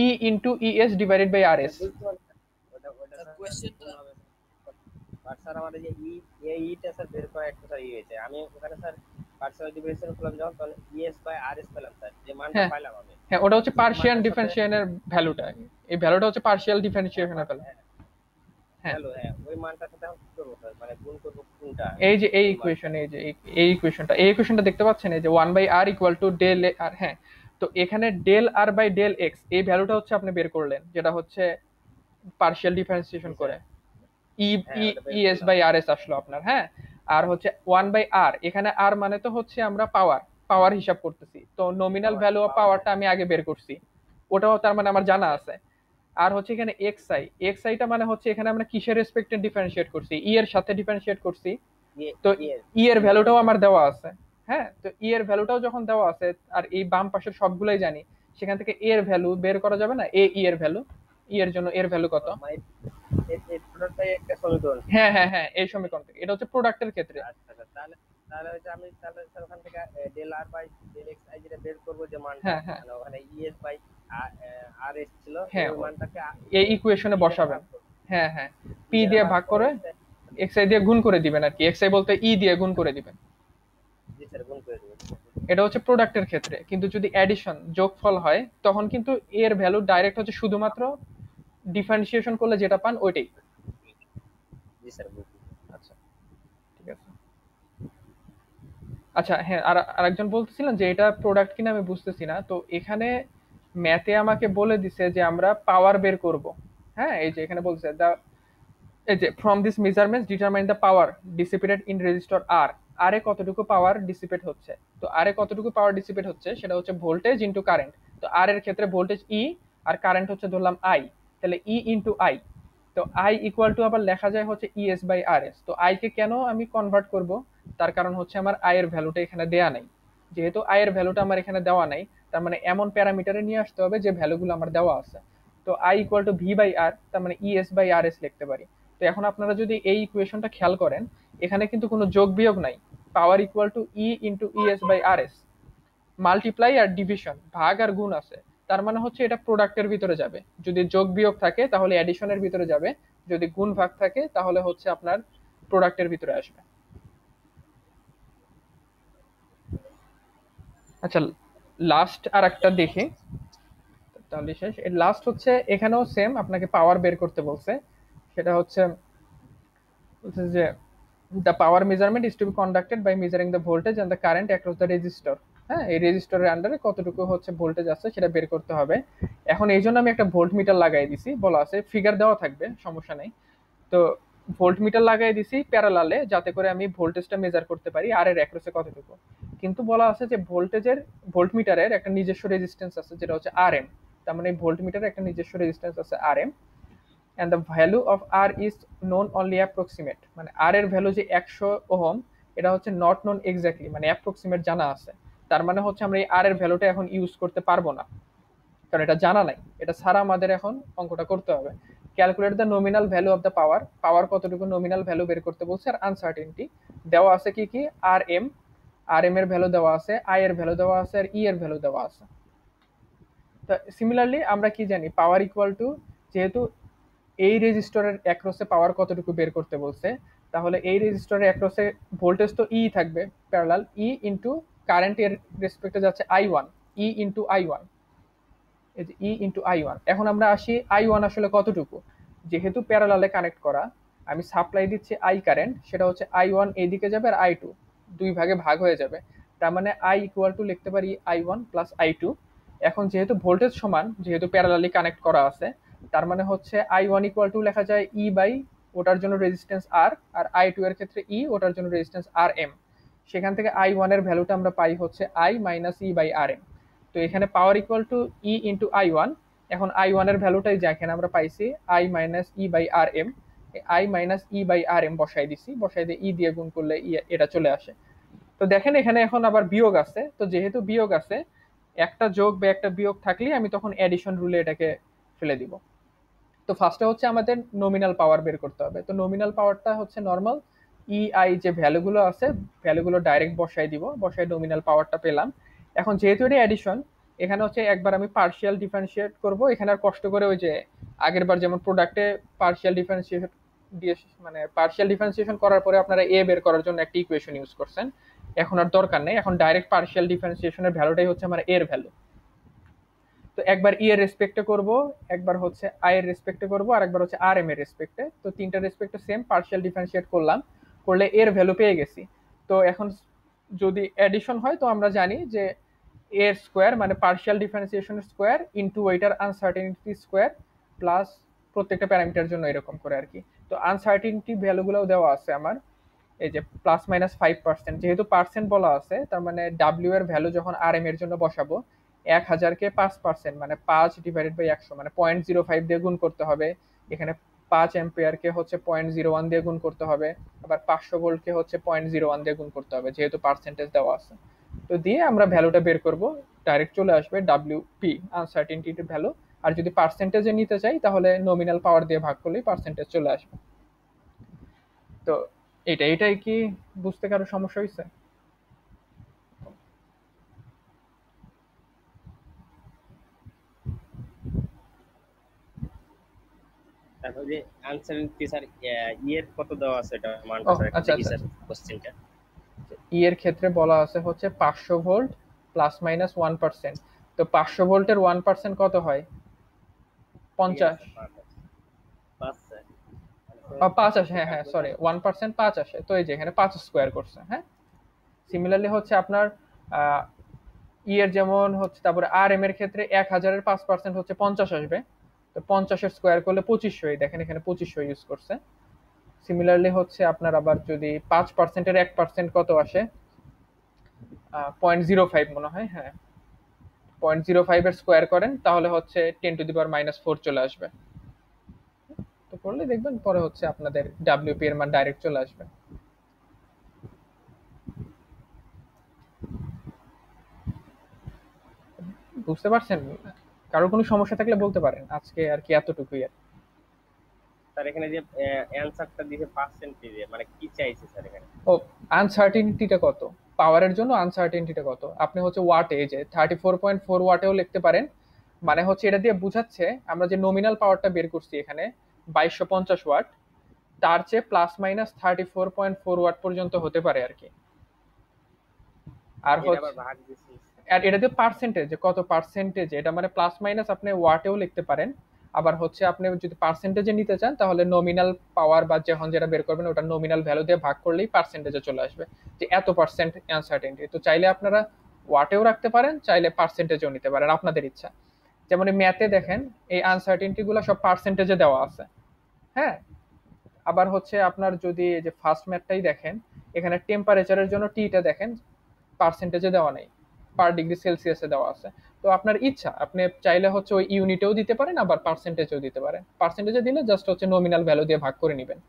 E into ES divided by R S. বুঝতে পারছেন ওটা স্যার কোশ্চেনটা বাট স্যার আমাদের যে ইটা স্যার বের করা একটা স্যার হয়েছে, আমি ওখানে স্যার পার্সেল ডিফারেন্সিয়েশন করলাম যখন, তাহলে ইএস বাই আর এস পেলাম স্যার, যে মানটা হ্যাঁ পাইলাম আমি। হ্যাঁ, ওটা হচ্ছে পার্শিয়াল ডিফারেন্সিয়েশনের ভ্যালুটা, এই ভ্যালুটা হচ্ছে পার্শিয়াল ডিফারেন্সিয়েশনের ভ্যালু। হ্যাঁ, হ্যালো, হ্যাঁ ওই মানটার সাথে আমি কি করবো স্যার, মানে গুণ করবো কোনটা? এই যে এই ইকুয়েশন, এই যে এই ইকুয়েশনটা দেখতে পাচ্ছেন, এই যে 1/r ইকুয়াল টু ডেল আর, হ্যাঁ, তো এখানে del R by del X এই ভ্যালুটা হচ্ছে আপনি বের করলেন, যেটা হচ্ছে পার্শিয়াল ডিফারেন্সিয়েশন করে ই ইএস বাই আর এস আসলো আপনার। হ্যাঁ, আর হচ্ছে 1/r, এখানে আর মানে তো হচ্ছে আমরা পাওয়ার হিসাব করতেছি, তো নমিনাল ভ্যালু অফ পাওয়ারটা আমি আগে বের করছি, ওটাও তার মানে আমার জানা আছে। আর হচ্ছে এখানে এক্স আইটা মানে হচ্ছে এখানে আমরা কিসের রেসপেক্টে ডিফারেন্সিয়েট করছি, ই এর সাথে ডিফারেন্সিয়েট করছি, তো ই এর ভ্যালুটাও আমার দেওয়া আছে। হ্যাঁ, তো ই এর ভ্যালুটাও যখন দেওয়া আছে, আর এই বাম পাশের সবগুলাই জানি, সেখান থেকে এর ভ্যালু বের করা যাবে না, ই এর ভ্যালু, ই এর জন্য এর ভ্যালু কত। এই প্রোডাক্টটাই একটা সমীকরণ। হ্যাঁ হ্যাঁ হ্যাঁ, এই সমীকরণ থেকে, এটা হচ্ছে প্রোডাক্টের ক্ষেত্রে। আচ্ছা আচ্ছা, তাহলে তাহলে হচ্ছে আমি তাহলে স্যার ওখান থেকে del R by del X I যেটা বের করবো, যে মানটা হ্যাঁ হ্যাঁ মানে ওখানে ইএস বাই আর এস ছিল, হ্যাঁ, ওই মানটাকে এই ইকুয়েশনে বসাবেন। হ্যাঁ হ্যাঁ, পি দিয়ে ভাগ করে এক্স আই দিয়ে গুণ করে দিবেন আর কি, এক্স আই বলতে ই দিয়ে গুণ করে দিবেন। জি স্যার, গুণ করে দেবো। এটা হচ্ছে প্রোডাক্টের ক্ষেত্রে। কিন্তু যদি অ্যাডিশন যোগফল হয়, তখন কিন্তু এর ভ্যালু ডাইরেক্ট হচ্ছে শুধুমাত্র ডিফারেন্সিয়েশন করলে যেটা পান ওইটাই। জি স্যার, বুঝছি। আচ্ছা, ঠিক আছে। আচ্ছা হ্যাঁ, আর আরেকজন বলতেছিলেন যে এটা প্রোডাক্ট কিনা আমি বুঝতেছি না, তো এখানে ম্যাথে আমাকে বলে দিছে যে আমরা পাওয়ার বের করব। হ্যাঁ, এই যে এখানে বলছে এই যে from this measurements determine the power dissipated in resistor R, আরে কতটুকু পাওয়ার ডিসিপেট হচ্ছে, তো আরে কতটুকু পাওয়ার ডিসিপেট হচ্ছে সেটা হচ্ছে ভোল্টেজ ইনটু কারেন্ট। তো আর এর ক্ষেত্রে ভোল্টেজ ই, আর কারেন্ট হচ্ছে ধরলাম আই, তাহলে ই ইন্টু আই। তো আই ইকুয়াল টু আবার লেখা যায় হচ্ছে ইএস বাই আর এস। তো আই কে কেন আমি কনভার্ট করব, তার কারণ হচ্ছে আমার আই এর ভ্যালুটা এখানে দেয়া নাই। যেহেতু আই এর ভ্যালুটা আমার এখানে দেওয়া নাই, তার মানে এমন প্যারামিটারে নিয়ে আসতে হবে যে ভ্যালুগুলো আমার দেওয়া আছে। তো I equal to V by R, তার মানে ইএস বাই আর এস লিখতে পারি। তো এখন আপনারা যদি এই ইকুয়েশনটা খেয়াল করেন, এখানে কিন্তু কোনো যোগ বিয়োগ নাই। Power equal to E into ES by R S, multiply আর ডিভিশন, ভাগ আর গুণ আছে। তার মানে হচ্ছে এটা প্রোডাক্টের ভিতরে যাবে। যদি যোগ বিয়োগ থাকে তাহলে অ্যাডিশনের ভিতরে যাবে, যদি গুণ ভাগ থাকে তাহলে হচ্ছে আপনার প্রোডাক্টের ভিতরে আসবে। আচ্ছা, লাস্ট আর একটা দেখি, তাহলে শেষ। এর লাস্ট হচ্ছে এখানেও সেম, আপনাকে পাওয়ার বের করতে বলছে। সেটা হচ্ছে যে the power measurement is to be conducted by measuring the voltage and the current across the resistor। হ্যাঁ, এই রেজিস্টরের আন্ডারে কতটুকু হচ্ছে ভোল্টেজ আছে সেটা বের করতে হবে। এখন এই জন্য আমি একটা ভোল্ট মিটার লাগাই দিছি, বলা আছে ফিগার দেওয়া থাকবে, সমস্যা নেই। তো ভোল্ট মিটার লাগাই দিছি প্যারালালে, যাতে করে আমি ভোল্টেজটা মেজার করতে পারি আর এর অ্যাক্রসে কতটুকু। কিন্তু বলা আছে যে ভোল্ট মিটারের একটা নিজস্ব রেজিস্ট্যান্স আছে, যেটা হচ্ছে আর এম। তার মানে ভোল্ট মিটারের একটা নিজস্ব রেজিস্ট্যান্স আছে R M, and the value of R is known only approximate। মানে R এর ভ্যালু যে 100 ওহম, এটা হচ্ছে নট নোন এক্স্যাক্টলি, মানে অ্যাপ্রক্সিমেট জানা আছে। তার মানে হচ্ছে আমরা এই R এর ভ্যালুটা এখন ইউজ করতে পারবো না, কারণ এটা জানা নাই। এটা ছাড়া আমাদের এখন অঙ্কটা করতে হবে। Calculate the nominal value of the power, power কতটুকু নমিনাল ভ্যালু বের করতে বলছে। আর আনসার্টেনটি দেওয়া আছে কি কি, আর এম, আর এম এর ভ্যালু দেওয়া আছে, আই এর ভ্যালু দেওয়া আছে, আর ই এর ভ্যালু দেওয়া আছে। তো সিমিলারলি আমরা কি জানি, পাওয়ার ইকুয়াল টু, যেহেতু এই রেজিস্টরের অ্যাক্রসে পাওয়ার কতটুকু বের করতে বলছে, তাহলে এই রেজিস্টরের অ্যাক্রসে ভোল্টেজ তো ই থাকবে প্যারালাল, ই ইন্টু কারেন্ট এর রেসপেক্টে যাচ্ছে I one, E into I one, এই যে ই ইন্টু আই ওয়ান। এখন আমরা আসি আই ওয়ান আসলে কতটুকু। যেহেতু প্যারালালে কানেক্ট করা, আমি সাপ্লাই দিচ্ছি আই কারেন্ট, সেটা হচ্ছে আই ওয়ান এইদিকে যাবে আর আই টু দুই ভাগে ভাগ হয়ে যাবে। তার মানে আই ইকুয়াল টু লিখতে পারি I one plus I two. এখন যেহেতু ভোল্টেজ সমান, যেহেতু প্যারালালি কানেক্ট করা আছে, তার মানে হচ্ছে আই ওয়ান ইকুয়াল টু লেখা যায় ই বাই ওটার জন্য রেজিস্ট্যান্স আর, আর আই টু এর ক্ষেত্রে ই, ওটার জন্য রেজিস্ট্যান্স আর এম। সেখান থেকে আই ওয়ান এর ভ্যালুটা আমরা পাই হচ্ছে I minus E by R M. তো এখানে power equal to E into I one. এখন আই ওয়ান এর ভ্যালুটাই যা এখানে আমরা পাইছি I minus E by R M, I minus E by R M বসাই দিছি, বসাই দিয়ে ই দিয়ে গুণ করলে এটা চলে আসে। তো দেখেন এখানে এখন আবার বিয়োগ আছে, তো যেহেতু বিয়োগ আছে, একটা যোগ বা একটা বিয়োগ থাকলেই আমি তখন অ্যাডিশন রুলে এটাকে ফেলে দিব। তো ফার্স্টে হচ্ছে আমাদের নমিনাল পাওয়ার বের করতে হবে। তো নমিনাল পাওয়ারটা হচ্ছে নর্মাল ই আই যে ভ্যালুগুলো আছে, ভ্যালুগুলো ডাইরেক্ট বসাই দিব, বসাই নমিনাল পাওয়ারটা পেলাম। এখন যেহেতু এটা অ্যাডিশন, এখানে হচ্ছে একবার আমি পার্শিয়াল ডিফারেন্সিয়েট করব। এখানে আর কষ্ট করে ওই যে আগের বার যেমন প্রোডাক্টে পার্শিয়াল ডিফারেন্সিয়েট দিয়ে, মানে পার্শিয়াল ডিফারেন্সিয়েশন করার পরে আপনারা এ বের করার জন্য একটা ইকুয়েশন ইউজ করছেন, এখন আর দরকার নেই। এখন ডাইরেক্ট পার্শিয়াল ডিফারেন্সিয়েশনের ভ্যালুটাই হচ্ছে আমার এর ভ্যালু। তো একবার ই এর রেসপেক্টে করব, একবার হচ্ছে আই এর রেসপেক্টে করব, আর একবার হচ্ছে আর এম এর রেসপেক্টে। তো তিনটা রেসপেক্টে সেম পার্শিয়াল ডিফারেন্সিয়েট করলাম, করলে এর ভ্যালু পেয়ে গেছি। তো এখন যদি এডিশন হয়, তো আমরা জানি যে এর স্কোয়ার মানে পার্শিয়াল ডিফারেন্সিয়েশনের স্কোয়ার ইন্টু ওইটার আনসার্টেনিটি স্কোয়ার প্লাস প্রত্যেকটা প্যারামিটার জন্য এরকম করে আর কি। তো আনসার্টেনিটি ভ্যালুগুলোও দেওয়া আছে আমার, এই যে প্লাস মাইনাস 5%। যেহেতু পার্সেন্ট বলা আছে, তার মানে ডাব্লিউ এর ভ্যালু যখন আর এম এর জন্য বসাবো, 1000-কে 5%, মানে 5/100, মানে 0.05 দিয়ে গুণ করতে হবে। এখানে 5 অ্যাম্পিয়ারকে হচ্ছে 0.01 দিয়ে গুণ করতে হবে, আবার 500 ভোল্টকে হচ্ছে 0.01 দিয়ে গুণ করতে হবে, যেহেতু পার্সেন্টেজ দেওয়া আছে। তো দিয়ে আমরা ভ্যালুটা বের করব, ডাইরেক্ট চলে আসবে ডাব্লিউপি, আনসার্টেনিটির ভ্যালু। আর যদি পার্সেন্টেজে নিতে চাই, তাহলে নমিনাল পাওয়ার দিয়ে ভাগ করলেই পার্সেন্টেজ চলে আসবে। তো এটাই কি বুঝতে কারো সমস্যা হয়েছে? তারপর যে আনসার্টেনিটি স্যার এর কত দেওয়া আছে, এটা মানটা স্যার আচ্ছা দেখি আচ্ছা, স্যার কোশ্চেনটা। ই এর ক্ষেত্রে বলা আছে হচ্ছে 500 ভোল্ট প্লাস মাইনাস 1%। তো 500 ভোল্টের 1% কত হয়? 50। 5 স্যার, 5 আসে, হ্যাঁ হ্যাঁ সরি, 1% 5 আসে। তো এই যে এখানে 5 স্কোয়ার করছে। হ্যাঁ, সিমিলারলি হচ্ছে আপনার ই এর যেমন হচ্ছে, তারপরে আর এম এর ক্ষেত্রে 1000-এর 5% হচ্ছে 50 আসবে। তো 50-এর স্কোয়ার করলে 2500, দেখেন এখানে 2500 ইউজ করছে। সিমিলারলি হচ্ছে আপনার আবার যদি 5%-এর 1% কত আসে, 0.05 মনে হয়, হ্যাঁ 0.05 এর স্কোয়ার করেন তাহলে হচ্ছে 10⁻⁻4 চলে আসবে। তো করলে দেখবেন পরে হচ্ছে আপনাদের ডাব্লিউপি এর মান ডাইরেক্ট চলে আসবে। বুঝতে পারছেন? কারোর কোনো সমস্যা থাকলে বলতে পারেন। আজকে আর কি এতটুকুই আর। স্যার এখানে যে অ্যানসারটা দিয়েছে পার্সেন্টেজে, মানে কি চাইছে স্যার এখানে? ও, আনসার্টিনিটিটা কত, পাওয়ারের জন্য আনসার্টিনিটিটা কত, আপনি হচ্ছে ওয়াটে যে 34.4 ওয়াটেও লিখতে পারেন। মানে হচ্ছে এটা দিয়ে বুঝাচ্ছে আমরা যে নমিনাল পাওয়ারটা বের করছি এখানে 2250 ওয়াট, তার চেয়ে +-34.4 ওয়াট পর্যন্ত হতে পারে আর কি। আর এটা হচ্ছে আবার ভাগ দিছি। আর এটা দিয়ে পার্সেন্টেজ, যে কত পার্সেন্টেজ, এটা মানে প্লাস মাইনাস আপনি ওয়াটেও লিখতে পারেন। আবার হচ্ছে আপনি যদি পার্সেন্টেজে নিতে চান তাহলে নমিনাল পাওয়ার বা যখন যেটা বের করবেন ওটা নমিনাল ভ্যালু দিয়ে ভাগ করলেই পার্সেন্টেজে চলে আসবে যে এত পার্সেন্ট আনসার্টেনটি। তো চাইলে আপনারা ওয়াটেও রাখতে পারেন, চাইলে পার্সেন্টেজেও নিতে পারেন, আপনাদের ইচ্ছা। যেমন ম্যাথে দেখেন এই আনসার্টেনটি গুলো সব পার্সেন্টেজে দেওয়া আছে। হ্যাঁ, আবার হচ্ছে আপনার যদি এই যে ফার্স্ট ম্যাথটাই দেখেন, এখানে টেম্পারেচারের জন্য টিটা দেখেন পার্সেন্টেজে দেওয়া নেই, পার ডিগ্রি সেলসিয়াসে দেওয়া আছে। তো আপনার ইচ্ছা, আপনি চাইলে হচ্ছে ওই ইউনিটেও দিতে পারেন আবার পার্সেন্টেজেও দিতে পারেন। পার্সেন্টেজে দিলে জাস্ট হচ্ছে নমিনাল ভ্যালু দিয়ে ভাগ করে নেবেন।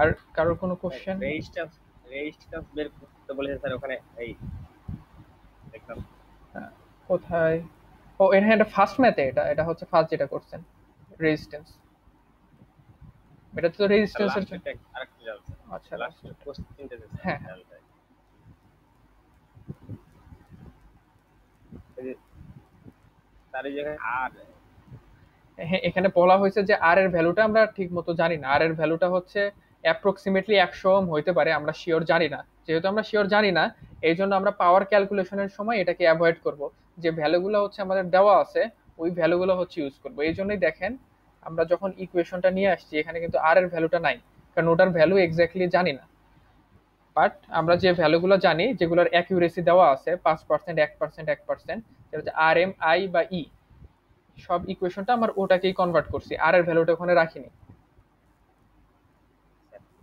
আর কারোর কোনো কোশ্চেন? রেজিস্ট্যান্স বের করতে বলেছে স্যার ওখানে, এই দেখলাম। কোথায়? ও এখানে এটা ফার্স্ট ম্যাথে, এটা এটা হচ্ছে ফার্স্ট যেটা করছেন রেজিস্ট্যান্স, এটা তো রেজিস্ট্যান্সের জন্য। আরেকটু জানতে, আচ্ছা লাস্ট কোশ্চেনটা দিয়েছে হ্যাঁ জানতে। তার এই জায়গায় আর হ্যাঁ, এখানে বলা হয়েছে যে আর এর ভ্যালুটা আমরা ঠিক মতো জানি না। আর এর ভ্যালুটা হচ্ছে অ্যাপ্রক্সিমেটলি 100 ওহম হইতে পারে, আমরা শিওর জানি না। যেহেতু আমরা শিওর জানি না, এই জন্য আমরা পাওয়ার ক্যালকুলেশনের সময় এটাকে অ্যাভয়েড করব। যে ভ্যালুগুলো হচ্ছে আমাদের দেওয়া আছে ওই ভ্যালুগুলো হচ্ছে ইউজ করব। এই জন্যই দেখেন আমরা যখন ইকুয়েশনটা নিয়ে আসছি এখানে কিন্তু আর এর ভ্যালুটা নাই, কারণ ওটার ভ্যালু এক্স্যাক্টলি জানি না। বাট আমরা যে ভ্যালুগুলো জানি, যেগুলোর অ্যাকিউরেসি দেওয়া আছে 5%, 1%, 1%, যেটা হচ্ছে আর এম, আই বা ই, সব ইকুয়েশনটা আমার ওটাকেই কনভার্ট করছি, আর এর ভ্যালুটা ওখানে রাখিনি।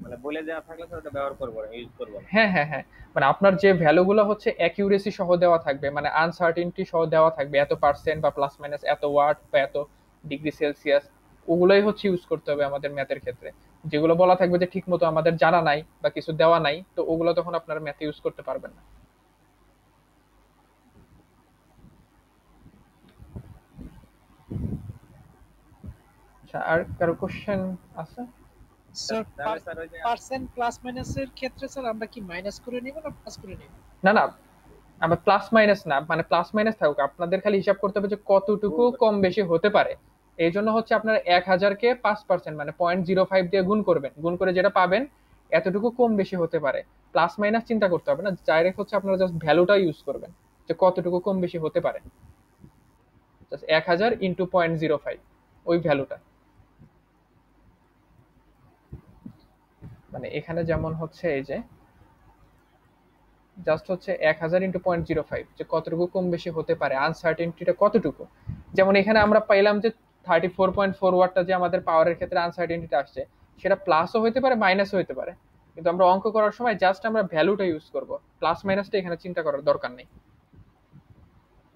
মানে বলে দেওয়া থাকলে তো ওটা ব্যবহার করবো না, ইউজ করবো না। হ্যাঁ হ্যাঁ হ্যাঁ, মানে আপনার যে ভ্যালুগুলো হচ্ছে অ্যাকিউরেসি সহ দেওয়া থাকবে, মানে আনসার্টেনটি সহ দেওয়া থাকবে, এত পার্সেন্ট বা প্লাস মাইনাস এত ওয়াট বা এত ডিগ্রি সেলসিয়াস, ওগুলোই হচ্ছে ইউজ করতে হবে আমাদের ম্যাথের ক্ষেত্রে। যেগুলো বলা থাকবে যে ঠিক মতো আমাদের জানা নাই বা কিছু দেওয়া নাই, তো ওগুলো তখন আপনার ম্যাথে ইউজ করতে পারবেন না। আচ্ছা, আর কারো কোশ্চেন আছে? স্যার তাহলে স্যার ওই যে পার্সেন্ট প্লাস মাইনাসের ক্ষেত্রে স্যার আমরা কি মাইনাস করে নিব না প্লাস করে নিব? না না, আবার প্লাস মাইনাস না, মানে প্লাস মাইনাস থাকুক, আপনাদের খালি হিসাব করতে হবে যে কতটুকু কম বেশি হতে পারে। এই জন্য হচ্ছে আপনার 1000-কে 5% মানে 0.05 দিয়ে গুণ করবেন, গুণ করে যেটা পাবেন এতটুকু কম বেশি হতে পারে। প্লাস মাইনাস চিন্তা করতে হবে না, ডাইরেক্ট হচ্ছে আপনারা জাস্ট ভ্যালুটা ইউজ করবেন যে কতটুকু কম বেশি হতে পারে। জাস্ট 1000 ইন্টু 0.05 ওই ভ্যালুটা। মানে এখানে যেমন হচ্ছে এই যে জাস্ট হচ্ছে 1000 ইন্টু 0.05, যে কতটুকু কম বেশি হতে পারে, আনসার্টেনটিটা কতটুকু। যেমন এখানে আমরা পাইলাম যে 34.4 ওয়াটটা যে আমাদের পাওয়ারের ক্ষেত্রে আনসার্টেনটিটা আসছে, সেটা প্লাসও হইতে পারে মাইনাসও হইতে পারে, কিন্তু আমরা অঙ্ক করার সময় জাস্ট আমরা ভ্যালুটা ইউজ করব, প্লাস মাইনাসটা এখানে চিন্তা করার দরকার নেই,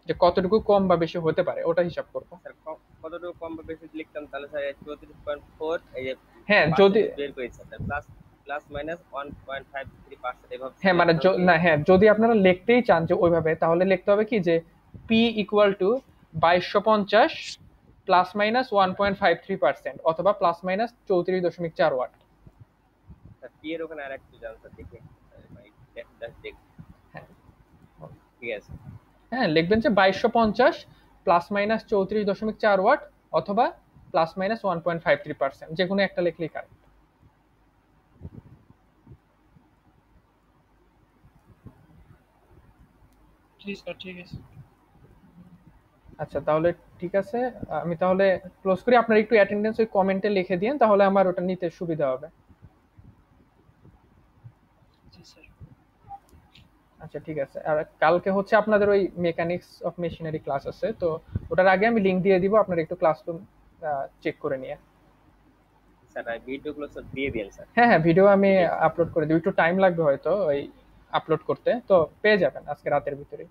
যে কতটুকু কম বা বেশি হতে পারে ওটা হিসাব করব। স্যার কতটুকু কম বা বেশি লিখতাম তাহলে স্যার 34.4 এই যে হ্যাঁ যদি বের করেছে স্যার, প্লাস প্লাস মাইনাস 1.53% এভাবে। হ্যাঁ মানে না, হ্যাঁ যদি আপনারা লিখতেই চান যে ওইভাবে, তাহলে লিখতে হবে কি যে P equal to 2250 plus minus 1.53% অথবা plus minus 34.4 watt. Sir P এর ওখানে আরেকটু জান স্যার, দেখি ভাই দেখ। হ্যাঁ ঠিক আছে। হ্যাঁ, লিখবেন যে 2250 প্লাস মাইনাস 34.4 ওয়াট অথবা প্লাস মাইনাস 1.53%, যে কোনো একটা লিখলেই কারেক্ট। ঠিক আছে। আচ্ছা তাহলে ঠিক আছে, আমি তাহলে ক্লোজ করি। আপনার একটু অ্যাটেন্ডেন্স ওই কমেন্টে লিখে দিন, তাহলে আমার ওটা নিতে সুবিধা হবে। জি স্যার। আচ্ছা ঠিক আছে। আর কালকে হচ্ছে আপনাদের ওই মেকানিক্স অফ মেশিনারি ক্লাস আছে, তো ওটার আগে আমি লিংক দিয়ে দিব, আপনারা একটু ক্লাসরুম চেক করে নিয়ে। স্যার ভিডিওগুলো স্যার দিয়ে দিন স্যার। হ্যাঁ হ্যাঁ, ভিডিও আমি ঠিক আছে। আপলোড করে দেবো, একটু টাইম লাগবে হয়তো ওই আপলোড করতে, তো পেয়ে যাবেন আজকে রাতের ভিতরে।